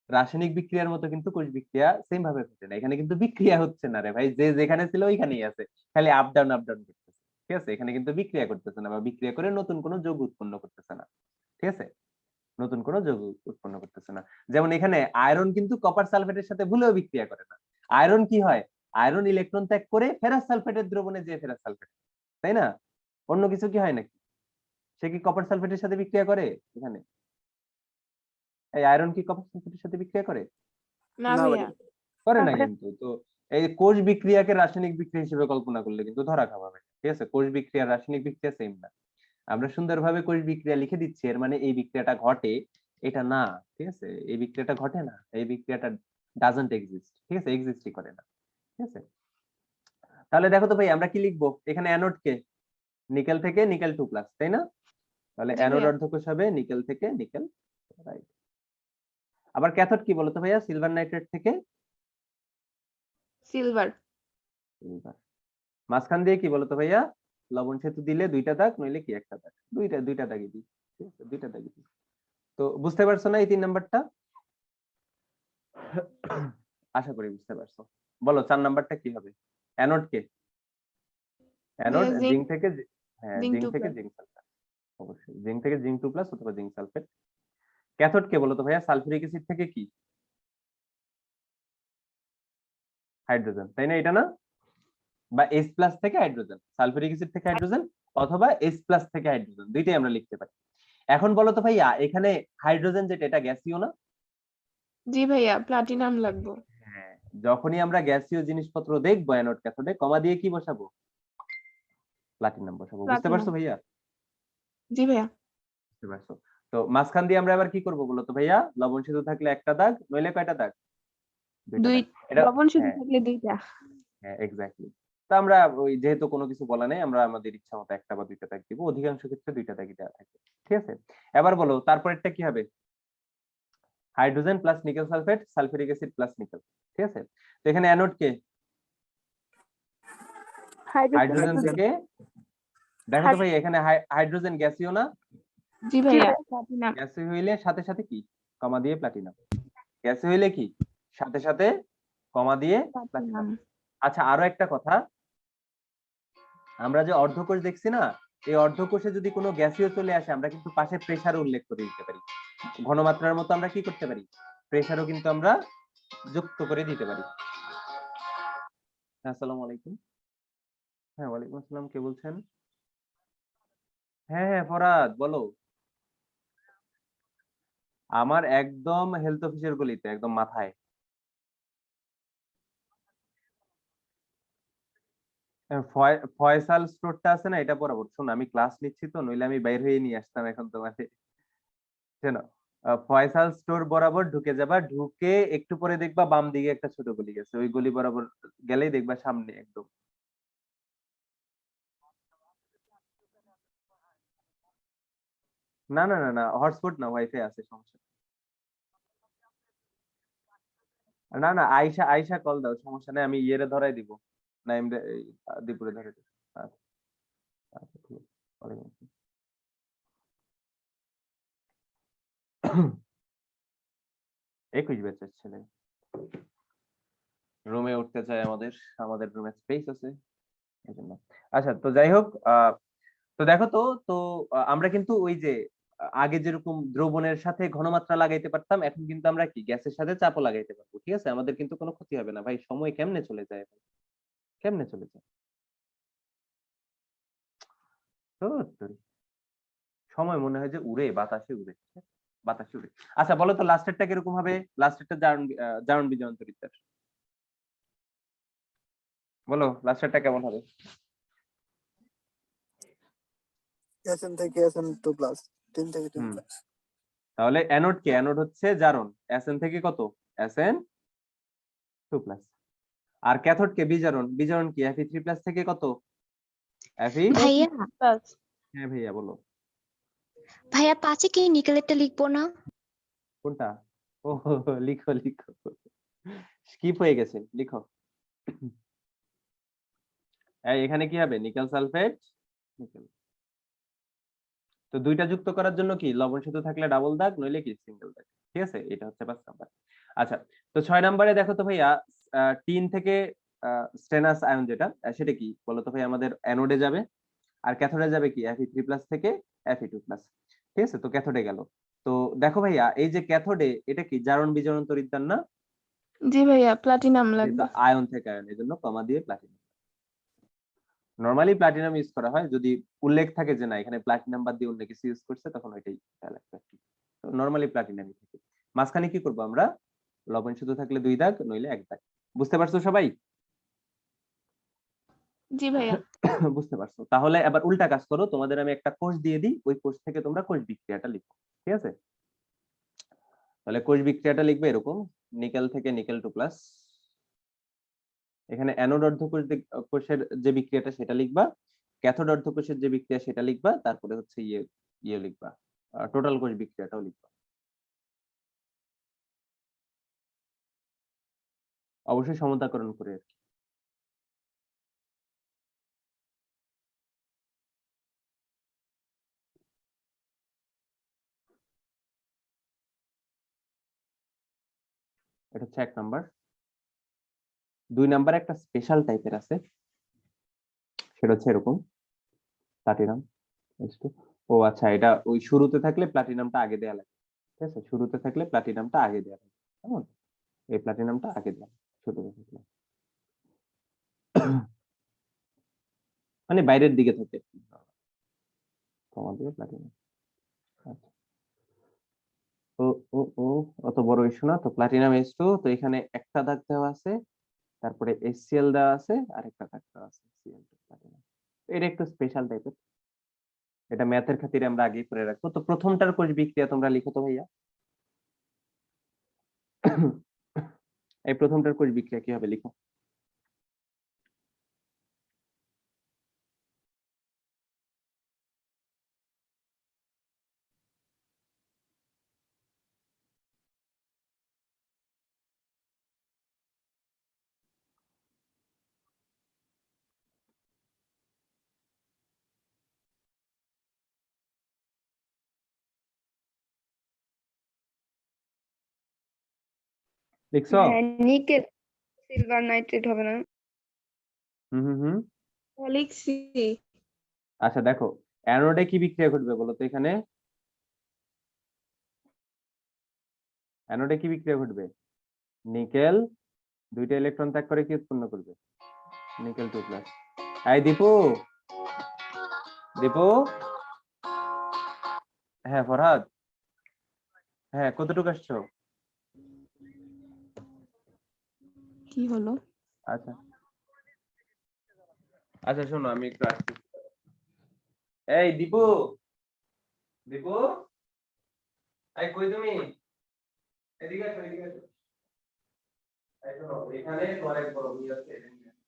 রাসায়নিক বিক্রিয়ার মতো কিন্তু কোষ বিক্রিয়া সেম ভাবে ঘটে না, এখানে কিন্তু বিক্রিয়া হচ্ছে না রে ভাই, যে যেখানে ছিল ওইখানেই আছে, খালি আপ ডাউন করতেছে। ঠিক আছে, এখানে কিন্তু বিক্রিয়া করতেছে না বা বিক্রিয়া করে নতুন কোনো যৌগ উৎপন্ন করতেছে না। ঠিক আছে, নতুন কোনো যৌগ উৎপন্ন করতেছে না। যেমন এখানে আয়রন কিন্তু কপার সালফেটের সাথে ভুলেও বিক্রিয়া করে না। আয়রন কি হয়, আয়রন ইলেকট্রন ত্যাগ করে ফেরাস সালফেটের দ্রবণে যে ফেরাস সালফেট, তাই না? অন্য কিছু কি হয় নাকি? সে কি কপার সালফেটের সাথে বিক্রিয়া করে? এখানে এই আয়রন কি কপার সালফেটের সাথে বিক্রিয়া করে? না না ভাইয়া। ভাই। করে না কিন্তু। তো এই কোষ বিক্রিয়াকে রাসায়নিক বিক্রিয়া হিসেবে কল্পনা করলে কিন্তু ধরা খাওয়াবে। ঠিক আছে, কোষ বিক্রিয়া রাসায়নিক বিক্রিয়া সেম না। আমরা সুন্দরভাবে কোষ বিক্রিয়া লিখে দিচ্ছি, এর মানে এই বিক্রিয়াটা ঘটে এটা না। ঠিক আছে, এই বিক্রিয়াটা ঘটে না, এই বিক্রিয়াটা ডাজন্ট এক্সিস্ট। ঠিক আছে, এক্সিস্টই করে না। ঠিক আছে, তাহলে দেখো তো ভাই আমরা কি লিখবো এখানে? অ্যানোড কে নিকেল থেকে নিকেল 2+, তাই না? তাহলে জি অ্যানোড ভাইয়া। অর্ধকোষ হবে নিকেল থেকে নিকেল, রাইট। আবার ক্যাথোড কি বলতো ভাইয়া? সিলভার নাইট্রেট থেকে সিলভার। সিলভার। মাঝখান দিয়ে কি বলতো ভাইয়া? লবণ সেতু দিলে দুইটা দাগ, নইলে কি একটা দাগ? দুইটা দাগই দিই। ঠিক আছে, দুইটা দাগই দিই। তো বুঝতে পারছো না এই 3 নাম্বারটা? আশা করি বুঝতে পারছো। বলো 4 নাম্বারটা কি হবে? অ্যানোড কে? অ্যানোড ভাইয়া জিঙ্ক জিঙ্ক। থেকে হ্যাঁ জিঙ্ক জিঙ্ক থেকে 2+। জিঙ্ক সালফেট, অবশ্যই জিঙ্ক থেকে জিঙ্ক 2+ অথবা জিঙ্ক সালফেট। ক্যাথোড কে বলতো ভাইয়া? সালফিউরিক অ্যাসিড থেকে কি? হাইড্রোজেন, তাই না? এটা না? বা H+ থেকে হাইড্রোজেন, সালফিউরিক অ্যাসিড থেকে হাইড্রোজেন অথবা H+ থেকে হাইড্রোজেন, দুইটাই আমরা লিখতে পারি। এখন বলো তো ভাইয়া এখানে হাইড্রোজেন যেটা, এটা গ্যাসীয় না? জি ভাইয়া, প্লাটিনাম লাগবে। হ্যাঁ, যখনই আমরা গ্যাসীয় জিনিসপত্র দেখবো অ্যানোড ক্যাথোডে, কমা দিয়ে কি বসাবো? প্লাটিনাম বসাবো। বুঝতে প্লাটিনাম। পারছো ভাইয়া? জি ভাইয়া। বুঝতে পারছো। তো মাঝখান দিয়ে আমরা এবার কি করবো বলো তো ভাইয়া? লবণ সেতু থাকলে একটা দাগ, নইলে কয়টা দাগ? দুইটা দুই। দাগ। এটা লবণ শুধু হ্যাঁ থাকলে দুইটা। হ্যাঁ এক্স্যাক্টলি। তো আমরা ওই যেহেতু কোনো কিছু বলা নেই, আমরা আমাদের ইচ্ছা মতো একটা বা দুইটা দাগ দিব, অধিকাংশ ক্ষেত্রে দুইটা দাগই দেওয়া থাকে। ঠিক আছে, এবার বলো তারপরেরটা কি হবে? Hydrogen plus nickel sulphate, sulphuric acid plus nickel. ঠিক আছে, তো এখানে অ্যানোড কে? Hydrogen hydrogen. থেকে, দেখো তো ভাই এখানে হাইড্রোজেন গ্যাসীয় না? জি ভাইয়া, প্লাটিনাম। গ্যাসীয় হইলে সাথে সাথে কি? কমা দিয়ে প্লাটিনাম। গ্যাসীয় হইলে কি? সাথে সাথে কমা দিয়ে প্লাটিনাম। প্লাটিনাম। আচ্ছা, আরো একটা কথা, আমরা যে অর্ধকোষ দেখছি না, এই অর্ধকোষে যদি কোনো গ্যাসীয় চলে আসে, আমরা কিন্তু পাশে প্রেসার উল্লেখ করে দিতে পারি। ঘনমাত্রার মতো আমরা কি করতে পারি? প্রেসারও কিন্তু আমরা যুক্ত করে দিতে পারি। আসসালামু আলাইকুম। হ্যাঁ, ওয়ালাইকুম আসসালাম, কে বলছেন? হ্যাঁ হ্যাঁ ফরাদ বলো। আমার একদম হেলথ অফিসের গলিতে, একদম মাথায়। ফয়সাল স্টোরটা আছে না, এটা বরাবর। শোনো আমি ক্লাস নিচ্ছি তো, নইলে আমি বাইরে হয়ে নিয়ে আসতাম এখন তোমাকে। শোনো, ফয়সাল স্টোর বরাবর ঢুকে যাবা, ঢুকে একটু পরে দেখবা বাম দিকে একটা ছোট গলি গেছে, ওই গলি বরাবর গেলেই দেখবা সামনে একদম। না না না না, হটস্পট না, ওয়াইফাই আছে, সমস্যা নেই। না না, আয়শা আয়শা কল দাও, সমস্যা নেই, আমি ইয়েরে ধরাই দিব। নাইম দীপুরে ধরে দিব। আচ্ছা আচ্ছা, ঠিক আছে। ওয়ালাইকুম আসসালাম। 21 ব্যাচের ছেলে রুমে উঠতে চায়, আমাদের আমাদের রুমে স্পেস আছে এই জন্য। আচ্ছা, তো যাই হোক, তো দেখো তো, তো আমরা কিন্তু ওই যে আগে যেরকম দ্রবণের সাথে ঘনমাত্রা লাগাইতে পারতাম, এখন কিন্তু আমরা কি গ্যাসের সাথে চাপও লাগাইতে পারবো। ঠিক আছে, আমাদের কিন্তু কোনো ক্ষতি হবে না ভাই। সময় কেমনে চলে যায়, কেমনে চলে যায়। তো সময় মনে হয় যে উড়ে, বাতাসে উড়ে, বাতাসে উড়ে। আচ্ছা বলো তো লাস্টেরটা কিরকম হবে? লাস্টেরটা জারণ জারণ বিজারণ তড়িৎদ্বার, বলো লাস্টেরটা কেমন হবে? এসএন থেকে এসএন 2+, 3 থেকে 3+। হুম, তাহলে অ্যানোড কে? অ্যানোড হচ্ছে জারণ, এসএন থেকে কত? এসএন 2+। আর ক্যাথোড কে? বিজারণ। বিজারণ কি? Fe3+ থেকে কত? Fe। ভাইয়া প্লাস। হ্যাঁ ভাইয়া বলো। ভাইয়া 5-এ কি নিকেলেরটা লিখবো না? কোনটা? ও লিখো লিখো, স্কিপ হয়ে গেছে, লিখো। এখানে কি হবে? Nickel sulphate, nickel. তো দুইটা যুক্ত করার জন্য কি লবণ শুধু থাকলে ডাবল দাগ, নইলে কি সিঙ্গেল দাগ। ঠিক আছে, এটা হচ্ছে 5 নাম্বার। আচ্ছা, তো 6 নম্বরে দেখো তো ভাইয়া টিন থেকে স্টেনাস আয়ন যেটা সেটা কি বলতো ভাই? আমাদের অ্যানোডে যাবে, আর ক্যাথোডে যাবে কি Fe3+ থেকে Fe2+। ঠিক আছে, তো ক্যাথোডে গেল। তো দেখো ভাইয়া, এই যে ক্যাথোডে এটা কি জারণ বিজারণ তড়িৎদ্বার না? জি ভাইয়া প্লাটিনাম যেহেতু লাগবে। আয়ন থেকে আয়ন, এই জন্য কমা দিয়ে প্লাটিনাম। নরমালি প্লাটিনাম ইউজ করা হয়, যদি উল্লেখ থাকে যে না এখানে প্লাটিনাম বাদ দিয়ে অন্য কিছু ইউজ করছে, তখন ওইটাই লাগবে আর কি। তো নরমালি প্লাটিনামই থাকে। মাঝখানে কি করবো আমরা? লবণ শুধু থাকলে 2 দাগ, নইলে 1 দাগ। বুঝতে পারছো সবাই? জি ভাইয়া। বুঝতে পারছো? তাহলে এবার উল্টা কাজ করো, তোমাদের আমি একটা কোষ দিয়ে দিই, ওই কোষ থেকে তোমরা কোষ বিক্রিয়াটা লিখো। ঠিক আছে, তাহলে কোষ বিক্রিয়াটা লিখবে এরকম, নিকেল থেকে নিকেল 2+। এখানে অ্যানোড কোষের যে বিক্রিয়াটা সেটা লিখবা, ক্যাথোড কোষের যে বিক্রিয়া সেটা লিখবা, তারপরে হচ্ছে ইয়ে লিখবা, টোটাল কোষ বিক্রিয়াটাও লিখবা। অবশ্যই সমতাকরণ করে আর কি। এটা হচ্ছে 1 নাম্বার। 2 নাম্বার একটা স্পেশাল টাইপের আছে, সেটা হচ্ছে এরকম, প্লাটিনাম। ও আচ্ছা, এটা ওই শুরুতে থাকলে প্লাটিনামটা আগে দেয়া লাগে। ঠিক আছে, শুরুতে থাকলে প্লাটিনামটা আগে দেয়া লাগে, কেমন? এই প্লাটিনামটা আগে দেয়া লাগে শুরুতে থাকলে, মানে বাইরের দিকে থাকে তোমাদের প্লাটিনাম। আচ্ছা, ও ও ও অত বড় ইস্যু না। তো প্লাটিনাম H2, তো এখানে একটা দাগ দেওয়া আছে, তারপরে HCl দেওয়া আছে, আর একটা দাগ দেওয়া আছে Cl2 প্লাটিনাম। এটা একটু স্পেশাল টাইপের, এটা ম্যাথের খাতিরে আমরা আগেই করে রাখবো। তো প্রথমটার কোষ বিক্রিয়া তোমরা লিখো তো ভাইয়া। এই প্রথমটার কোষ বিক্রিয়া কি হবে লিখো। লিখছো? নিকেল সিলভার নাইট্রেট হবে না? হুম। লিখছি। আচ্ছা দেখো, অ্যানোডে কি বিক্রিয়া ঘটবে বলো তো? এখানে অ্যানোডে কি বিক্রিয়া ঘটবে? নিকেল 2টা ইলেকট্রন ত্যাগ করে কি উৎপন্ন করবে? নিকেল 2+। এই দীপু, দীপু, হ্যাঁ ফরহাদ, হ্যাঁ কতটুকু আসছো? কি হলো? আচ্ছা আচ্ছা, শোনো আমি একটু আসছি। এই দীপু, দীপু, এই কই তুমি? এদিকে আসো, এদিকে আসো। এই শোনো, এখানে তোমার এক বড় বই আছে, এটা নিয়ে আসো।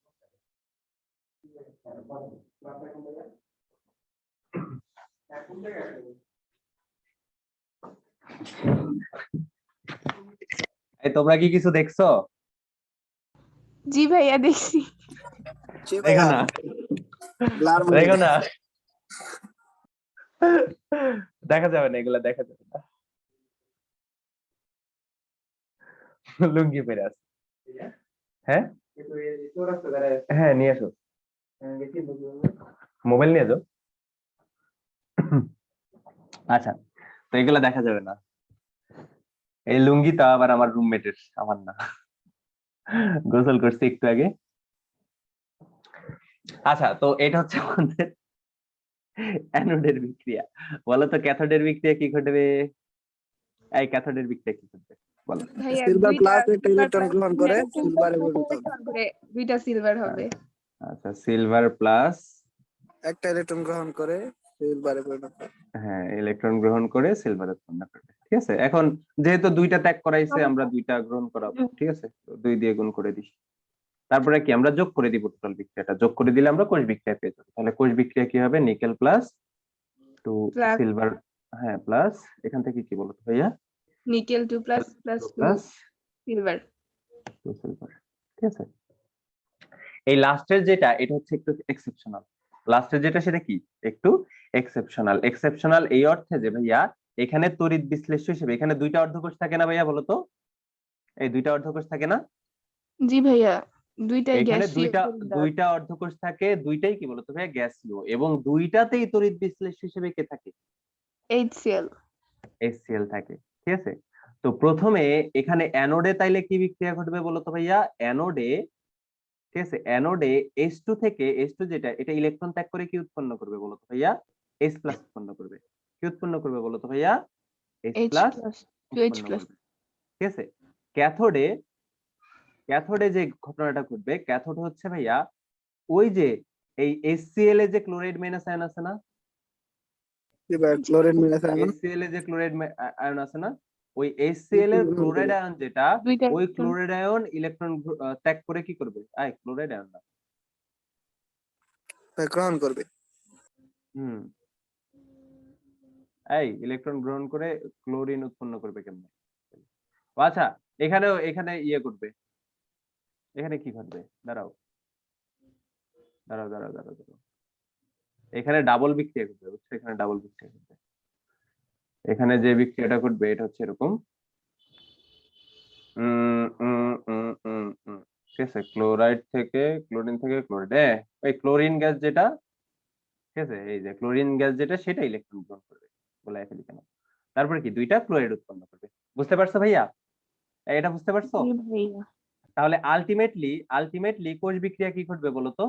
এই তোমরা কি কিছু দেখছো? জি ভাইয়া দেখছি। জি দেখো ভাইয়া, না, ব্লার মনে দেখো না, দেখছি। দেখা যাবে না, এগুলা দেখা যাবে না। লুঙ্গি পরে আছে। হ্যাঁ হ্যাঁ, নিয়ে আসো, মোবাইল নিয়ে যাও। আচ্ছা, তো এগুলা দেখা যাবে না। এই লুঙ্গিটা আবার আমার রুমমেটের, আমার না। গোসল করছি একটু আগে। আচ্ছা, তো এটা হচ্ছে আমাদের অ্যানোডের বিক্রিয়া। বলো তো ক্যাথোডের বিক্রিয়া কি ঘটবে? এই ক্যাথোডের বিক্রিয়া কি ঘটবে বলো? ভাইয়া সিলভার দুইটা প্লাস একটা সিলভার ইলেকট্রন গ্রহণ করে সিলভারে পরিণত হবে। দুইটা সিলভার হবে। আচ্ছা, সিলভার প্লাস একটা ইলেকট্রন গ্রহণ করে সিলভারে পরিণত হবে। হ্যাঁ, ইলেকট্রন গ্রহণ করে সিলভার উৎপন্ন করবে। ঠিক আছে, এখন যেহেতু 2টা ত্যাগ করাইছে, আমরা 2টা গ্রহণ করাবো। ঠিক আছে, তো 2 দিয়ে গুণ করে দিই, তারপরে কি আমরা যোগ করে দিব, টোটাল বিক্রিয়াটা যোগ করে দিলে আমরা কোষ বিক্রিয়া পেয়ে যাবো। তাহলে কোষ বিক্রিয়া কি হবে? নিকেল প্লাস 2 প্লাস সিলভার, হ্যাঁ প্লাস, এখান থেকে কি বলতো ভাইয়া? Nickel 2 plus 2 plus silver. 2 silver. ঠিক আছে, এই লাস্টের যেটা, এটা হচ্ছে একটু এক্সেপশনাল। লাস্টে যেটা সেটা কি একটু এক্সেপশনাল। এক্সেপশনাল এই অর্থে যে ভাইয়া এখানে তড়িৎ বিশ্লেষ্য হিসেবে এখানে দুইটা অর্ধকোষ থাকে না ভাইয়া, বলো তো? এই দুইটা অর্ধকোষ থাকে না? জি ভাইয়া, দুইটাই এখানে গ্যাসীয় তড়িৎদ্বার। দুইটা অর্ধকোষ থাকে, দুইটাই কি বলতো ভাইয়া গ্যাসীয়, এবং দুইটাতেই তড়িৎ বিশ্লেষ্য হিসেবে কে থাকে? HCl। HCl থাকে। ঠিক আছে, তো প্রথমে এখানে অ্যানোডে তাইলে কি বিক্রিয়া ঘটবে বলো তো ভাইয়া? অ্যানোডে, ঠিক আছে, অ্যানোডে H2 থেকে H2 যেটা এটা ইলেকট্রন ত্যাগ করে কি উৎপন্ন করবে বলো তো ভাইয়া? H+ উৎপন্ন করবে। কি উৎপন্ন করবে বলো তো ভাইয়া? H+ H+, 2H+। উৎপন্ন করবে। ঠিক আছে, ক্যাথোডে, ক্যাথোডে যে ঘটনাটা ঘটবে, ক্যাথোড হচ্ছে ভাইয়া ওই যে এই HCl এ যে ক্লোরাইড মাইনাস আয়ন আছে না, জি ভাই, ক্লোরিন মাইনাস আয়ন। HCl এ যে ক্লোরাইড আয়ন আছে না, ওই HCl এর ক্লোরাইড আয়ন যেটা, দুইটা ওই electron। ক্লোরাইড আয়ন ইলেকট্রন ত্যাগ করে কি করবে? ক্লোরাইড আয়ন না, গ্রহণ করবে। হুম, ইলেকট্রন গ্রহণ করে ক্লোরিন উৎপন্ন করবে কেমনে? আচ্ছা, এখানে ইয়ে করবে, এখানে কি ঘটবে? দাঁড়াও দাঁড়াও দাঁড়াও দাঁড়াও দাঁড়াও, এখানে ডাবল বিক্রিয়া ঘটবে, বুঝছো? এখানে ডাবল বিক্রিয়া ঘটবে। এখানে যে বিক্রিয়াটা ঘটবে এটা হচ্ছে এরকম, ঠিক আছে, ক্লোরাইড থেকে ক্লোরিন থেকে ক্লোরাইড, ওই ক্লোরিন গ্যাস যেটা, ঠিক আছে, এই যে ক্লোরিন গ্যাস যেটা সেটা ইলেকট্রন গ্রহণ করবে, বলে ফেলি কেন? তারপরে কি দুইটা ক্লোরাইড উৎপন্ন করবে। বুঝতে পারছো ভাইয়া? এটা বুঝতে পারছো? জি ভাইয়া। তাহলে আলটিমেটলি কোষ বিক্রিয়া কি ঘটবে বলো তো?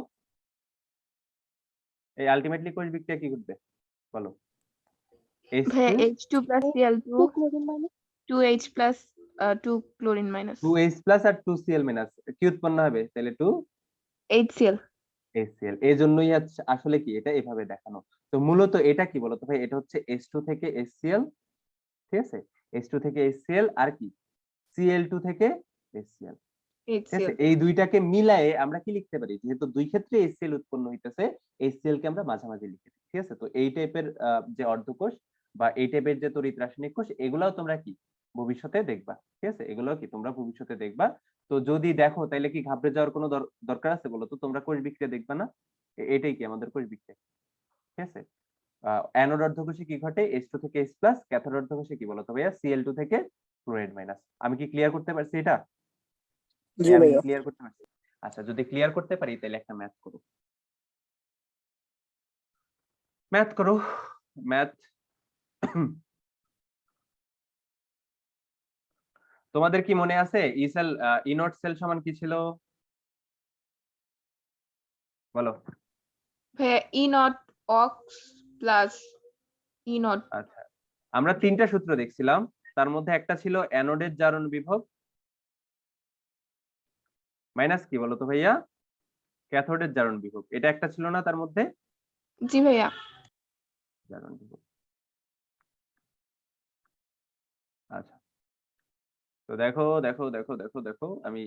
এই আলটিমেটলি কোষ বিক্রিয়া কি ঘটবে বলো? ভাইয়া H2 H2 plus Cl2, 2H plus 2 chlorine minus 2H+ আর 2Cl মাইনাস কি উৎপন্ন হবে তাহলে? 2 HCl। HCl। এই জন্যই আসলে কি এটা এভাবে দেখানো। তো মূলত এটা কি বলতো ভাই? এটা হচ্ছে H2 থেকে HCl, ঠিক আছে, H2 থেকে HCl আর কি Cl2 থেকে HCl। ঠিক আছে, HCl। এই দুইটাকে মিলায়ে আমরা কি লিখতে পারি? যেহেতু দুই ক্ষেত্রে HCl উৎপন্ন হইতেছে, HCl কে আমরা মাঝামাঝি লিখে দিই। ঠিক আছে, তো এই টাইপের যে অর্ধকোষ বা এই টাইপের যে তড়িৎ রাসায়নিক কোষ, এগুলাও তোমরা কি ভবিষ্যতে দেখবা। ঠিক আছে, এগুলোও কি তোমরা ভবিষ্যতে দেখবা। তো যদি দেখো তাইলে কি ঘাবড়ে যাওয়ার কোনো দরকার আছে বলো তো? তোমরা কোষ বিক্রিয়া দেখবা না? এটাই কি আমাদের কোষ বিক্রিয়া। ঠিক আছে, অ্যানোড অর্ধকোষে কি ঘটে? H2 থেকে H+, ক্যাথোড অর্ধকোষে কি বলতো ভাইয়া? Cl2 থেকে ক্লোরাইড মাইনাস। আমি কি ক্লিয়ার করতে পারছি এটা? জি আমি কি ভাইয়া। ক্লিয়ার করতে পারছি? আচ্ছা, যদি ক্লিয়ার করতে পারি তাহলে একটা ম্যাথ করো, ম্যাথ করো, ম্যাথ। তোমাদের কি মনে আছে ই সেল ই নট সেল সমান কি ছিল বলো? ভাইয়া E naught ox plus E naught। আচ্ছা, আমরা তিনটা সূত্র দেখছিলাম, তার মধ্যে একটা ছিল অ্যানোডের জারণ বিভব মাইনাস কি বলতো ভাইয়া? ক্যাথোডের জারণ বিভব। এটা একটা ছিল না তার মধ্যে? জি ভাইয়া। জারণ বিভব। আচ্ছা, তো দেখো দেখো দেখো দেখো দেখো, আমি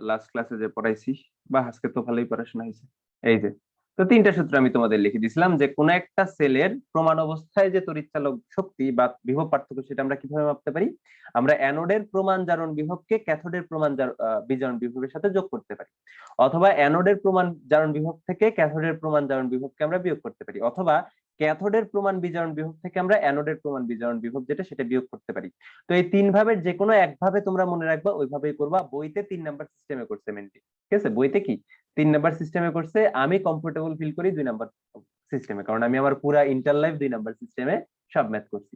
লাস্ট ক্লাসে যে পড়াইছি, বা আজকে তো ভালোই পড়াশোনা হয়েছে। এই যে, তো তিনটা সূত্র আমি তোমাদের লিখে দিছিলাম যে কোন একটা সেলের প্রমাণ অবস্থায় যে তড়িৎচালক শক্তি বা বিভব পার্থক্য সেটা আমরা কিভাবে মাপতে পারি? আমরা অ্যানোডের প্রমাণ জারণ বিভবকে ক্যাথোডের প্রমাণ বিজারণ বিভবের সাথে যোগ করতে পারি, অথবা অ্যানোডের প্রমাণ জারণ বিভব থেকে ক্যাথোডের প্রমাণ জারণ বিভবকে আমরা বিয়োগ করতে পারি, অথবা ক্যাথোডের প্রমাণ বিজারণ বিভব থেকে আমরা অ্যানোডের প্রমাণ বিজারণ বিভব যেটা সেটা বিয়োগ করতে পারি। তো এই তিন ভাবের যে কোনো এক ভাবে তোমরা মনে রাখবা, ওইভাবেই করবা। বইতে 3 নাম্বার সিস্টেমে করছে মেনলি। ঠিক আছে, বইতে কি 3 নাম্বার সিস্টেমে করছে। আমি কমফোর্টেবল ফিল করি 2 নাম্বার সিস্টেমে, কারণ আমি আমার পুরা ইন্টার লাইফ 2 নাম্বার সিস্টেমে সব ম্যাথ করছি।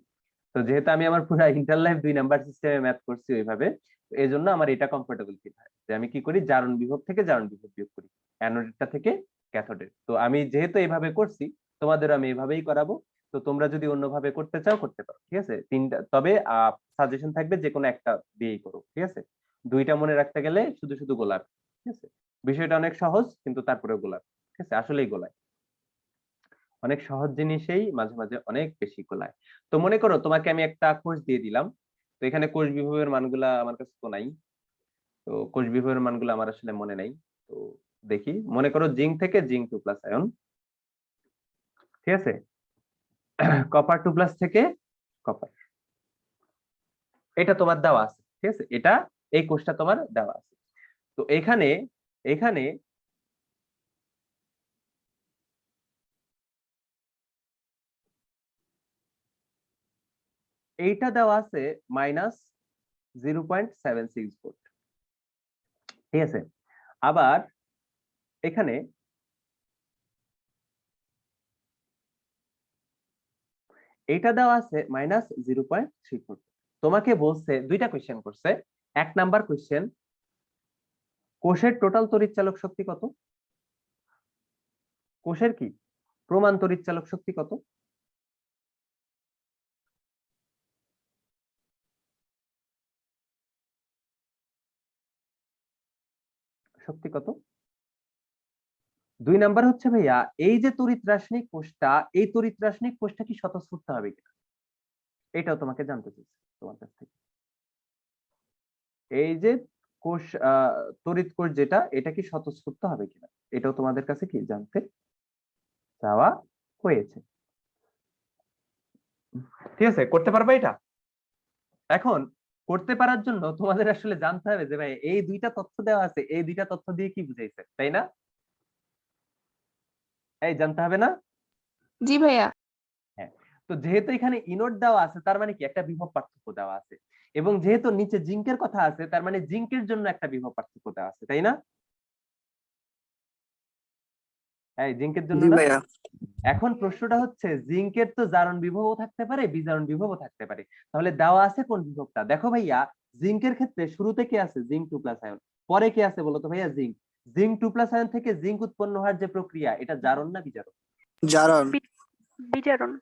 তো যেহেতু আমি আমার পুরা ইন্টার লাইফ 2 নাম্বার সিস্টেমে ম্যাথ করছি ওইভাবে, এই জন্য আমার এটা কমফোর্টেবল ফিল হয় যে আমি কি করি, জারণ বিভব থেকে জারণ বিভব বিয়োগ করি, অ্যানোডেরটা থেকে ক্যাথোডের। তো আমি যেহেতু এইভাবে করছি, তোমাদের আমি এইভাবেই করাবো। তো তোমরা যদি অন্যভাবে করতে চাও করতে পারো। ঠিক আছে, তিনটা, তবে সাজেশন থাকবে যে কোনো একটা দিয়েই করো। ঠিক আছে, দুইটা মনে রাখতে গেলে শুধু শুধু গোলাপ। ঠিক আছে, বিষয়টা অনেক সহজ, কিন্তু তারপরে গোলাপ। ঠিক আছে, আসলেই গোলায়, অনেক সহজ জিনিসেই মাঝে মাঝে অনেক বেশি গোলায়। তো মনে করো তোমাকে আমি একটা কোষ দিয়ে দিলাম, তো এখানে কোষ বিভবের মানগুলা আমার কাছে তো নাই, তো কোষ বিভবের মানগুলো আমার আসলে মনে নাই। তো দেখি, মনে করো জিঙ্ক থেকে জিঙ্ক 2+ আয়ন, ঠিক আছে, কপার 2+ থেকে কপার, এটা তোমার দেওয়া আছে। ঠিক আছে, এটা এই কোষটা তোমার দেওয়া আছে। তো এখানে এখানে এইটা দেওয়া আছে -0.76 ভোল্ট, ঠিক আছে। আবার এখানে এটা দেওয়া আছে -0.3 ভোল্ট। তোমাকে বলছে দুইটা কোশ্চেন করছে। 1 নাম্বার কোশ্চেন, কোষের টোটাল তড়িৎচালক শক্তি কত? কোষের কি প্রমাণ তড়িৎচালক শক্তি কত? শক্তি কত? 2 নাম্বার হচ্ছে ভাইয়া এই যে তড়িৎ রাসায়নিক কোষটা, এই তড়িৎ রাসায়নিক কোষটা কি স্বতঃস্ফূর্ত হবে কিনা, এটাও তোমাকে জানতে চাইছি তোমার কাছ থেকে। এই যে কোষ তড়িৎ কোষ যেটা, এটা কি স্বতঃস্ফূর্ত হবে কিনা, এটাও তোমাদের কাছে কি জানতে চাওয়া হয়েছে। ঠিক আছে, করতে পারবে এটা? এখন করতে পারার জন্য তোমাদের আসলে জানতে হবে যে ভাই এই দুইটা তথ্য দেওয়া আছে, এই দুইটা তথ্য দিয়ে কি বুঝাইছে, তাই না? এই জানতে হবে না? জি ভাইয়া। হ্যাঁ, তো যেহেতু এখানে ইনোড দেওয়া আছে তার মানে কি একটা বিভব পার্থক্য দেওয়া আছে, এবং যেহেতু নিচে জিঙ্কের কথা আছে তার মানে জিঙ্কের জন্য একটা বিভব পার্থক্য দেওয়া আছে, তাই না? এই জিঙ্কের জন্য জি না? ভাইয়া। এখন প্রশ্নটা হচ্ছে জিঙ্কের তো জারণ বিভবও থাকতে পারে, বিজারণ বিভবও থাকতে পারে, তাহলে দেওয়া আছে কোন বিভবটা? দেখো ভাইয়া, জিঙ্কের ক্ষেত্রে শুরুতে কি আছে? Zinc 2+ ion. পরে কি আছে বলতো ভাইয়া? জিঙ্ক। জিঙ্ক 2+ আয়ন থেকে জিঙ্ক উৎপন্ন হওয়ার যে প্রক্রিয়া, এটা জারণ না বিজারণ? জারণ। বিজারণ।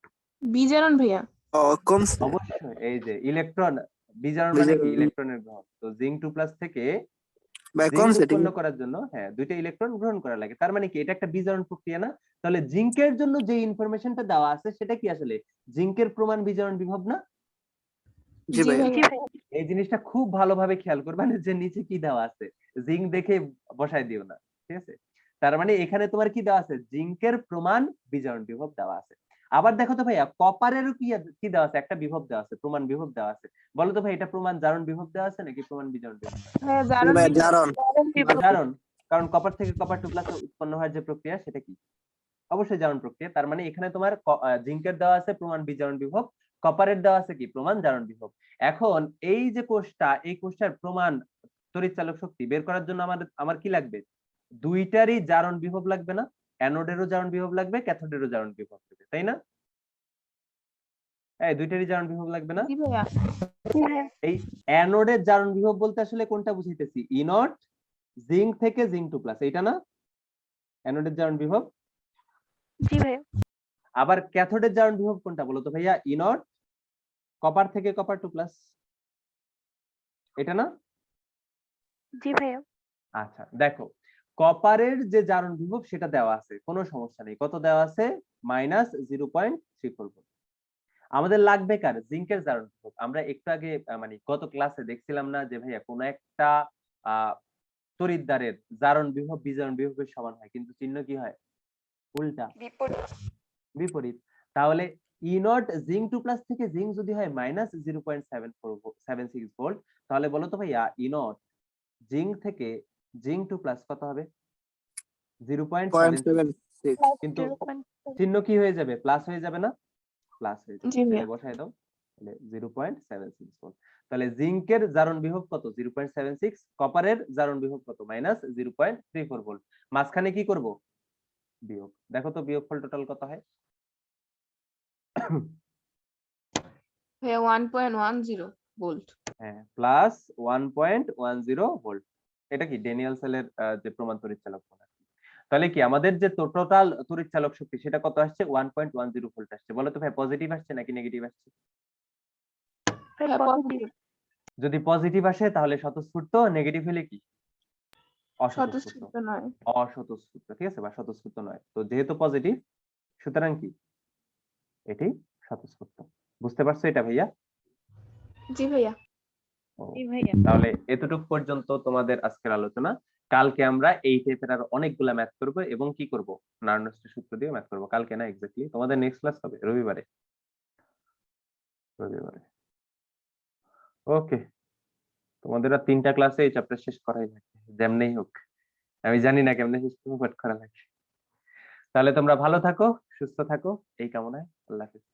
বিজারণ ভাইয়া। ও কমছে। অবশ্যই, এই যে ইলেকট্রন, বিজারণ মানে কি? বিজারণ। ইলেকট্রনের গ্রহণ। তো জিঙ্ক 2+ থেকে ভাই জিঙ্ক কমছে, ঠিক উৎপন্ন আছে। করার জন্য হ্যাঁ দুইটা ইলেকট্রন গ্রহণ করা লাগে, তার মানে কি এটা একটা বিজারণ প্রক্রিয়া না? তাহলে জিঙ্কের জন্য যে ইনফরমেশনটা দেওয়া আছে সেটা কি আসলে জিঙ্কের প্রমাণ বিজারণ বিভব না? জি জি ভাইয়া। ভাইয়া। এই জিনিসটা খুব ভালোভাবে খেয়াল করবে না যে নিচে কি দেওয়া আছে, জিঙ্ক দেখে বসাই দিও না, ঠিক আছে? তার মানে এখানে তোমার কি দেওয়া আছে? জিঙ্কের প্রমাণ বিজারণ বিভব দেওয়া আছে। আবার দেখো তো ভাইয়া, কপারেরও কি দেওয়া আছে? একটা বিভব দেওয়া আছে, প্রমাণ বিভব দেওয়া আছে। বলো তো ভাই, এটা প্রমাণ জারণ বিভব দেওয়া আছে নাকি প্রমাণ বিজারণ বিভব? ভাইয়া জি জারণ ভাইয়া, বিজারণ। জারণ। জারণ, কারণ কপার থেকে কপার 2+ উৎপন্ন হওয়ার যে প্রক্রিয়া সেটা কি? অবশ্যই জারণ প্রক্রিয়া। তার মানে এখানে তোমার জিঙ্কের দেওয়া আছে প্রমাণ বিজারণ বিভব, কপারের দেওয়া আছে কি? প্রমাণ জারণ বিভব। এখন এই যে কোষটা, এই কোষটার প্রমাণ তড়িৎচালক শক্তি বের করার জন্য আমার কি লাগবে? দুইটারই জারণ বিভব লাগবে না? অ্যানোডেরও জারণ বিভব লাগবে, ক্যাথোডেরও জারণ বিভব লাগবে, তাই না? এই দুইটারই জারণ বিভব লাগবে না? জি ভাইয়া। এই অ্যানোডের জারণ বিভব বলতে আসলে কোনটা বুঝাইতেছি? ইনট জিঙ্ক থেকে জিঙ্ক 2+, এইটা না অ্যানোডের জারণ বিভব? জি ভাইয়া। আবার ক্যাথোডের জারণ বিভব কোনটা বলো তো ভাইয়া? ইনট কপার থেকে কপার 2+, এটা না? জি ভাইয়া। আচ্ছা দেখো, কপারের যে জারণ বিভব সেটা দেওয়া আছে, কোনো সমস্যা নেই। কত দেওয়া আছে? -0.34 ভোল্ট। আমাদের লাগবে কার? জিঙ্কের জারণ বিভব। আমরা একটু আগে মানে গত ক্লাসে দেখছিলাম না যে ভাইয়া কোন একটা তড়িৎদ্বারের জারণ বিভব বিজারণ বিভবের সমান হয়, কিন্তু চিহ্ন কি হয়? উল্টা, বিপরীত। তাহলে ইনট জিঙ্ক 2+ থেকে জিঙ্ক যদি হয় -0.76 ভোল্ট, তাহলে বলো তো ভাইয়া ইনট জিঙ্ক থেকে জিঙ্ক 2+ কত হবে? 0.76। 0.76। কিন্তু চিহ্ন কি হয়ে যাবে? প্লাস হয়ে যাবে না? প্লাস হয়ে যাবে। জি ভাইয়া। তাহলে বসায় দাও, তাহলে 0.76 ভোল্ট। তাহলে জিঙ্কের জারণ বিভব কত? 0.76। কপারের জারণ বিভব কত? -0.34 ভোল্ট। মাঝখানে কি করব? বিয়োগ। দেখো তো বিয়োগফল টোটাল কত হয়? ভাইয়া 1.10 ভোল্ট। হ্যাঁ, প্লাস 1.10 ভোল্ট। এটা কি ড্যানিয়েল সেলের যে প্রমাণ তড়িৎচালক বলা। তাহলে কি আমাদের যে টোটাল তড়িৎচালক শক্তি সেটা কত আসছে? 1.10 ভোল্ট আসছে। বলো তো ভাই পজিটিভ আসছে নাকি নেগেটিভ আসছে? ভাইয়া পজিটিভ। যদি পজিটিভ আসে তাহলে স্বতঃস্ফূর্ত, নেগেটিভ হলে কি? অস্বতঃস্ফূর্ত। স্বতঃস্ফূর্ত নয়। অস্বতঃস্ফূর্ত, ঠিক আছে, বা স্বতঃস্ফূর্ত নয়। তো যেহেতু পজিটিভ সুতরাং কি এটি স্বতঃস্ফূর্ত। বুঝতে পারছো এটা ভাইয়া? জি ভাইয়া। ও, জি ভাইয়া। তাহলে এতটুকু পর্যন্ত তোমাদের আজকের আলোচনা। কালকে আমরা এই টাইপের আর অনেকগুলা ম্যাথ করব এবং কি করব? নার্নস্টের সূত্র দিয়ে ম্যাথ করব। কালকে না, এক্স্যাক্টলি তোমাদের নেক্সট ক্লাস হবে রবিবারে। রবিবারে, ওকে। তোমাদের আর 3টা ক্লাসে এই চ্যাপ্টার শেষ করাই লাগে, যেমনেই হোক। আমি জানি না কেমনে শেষ করবো, বাট করা লাগে। তাহলে তোমরা ভালো থাকো, সুস্থ থাকো, এই কামনায়। আল্লাহ হাফেজ।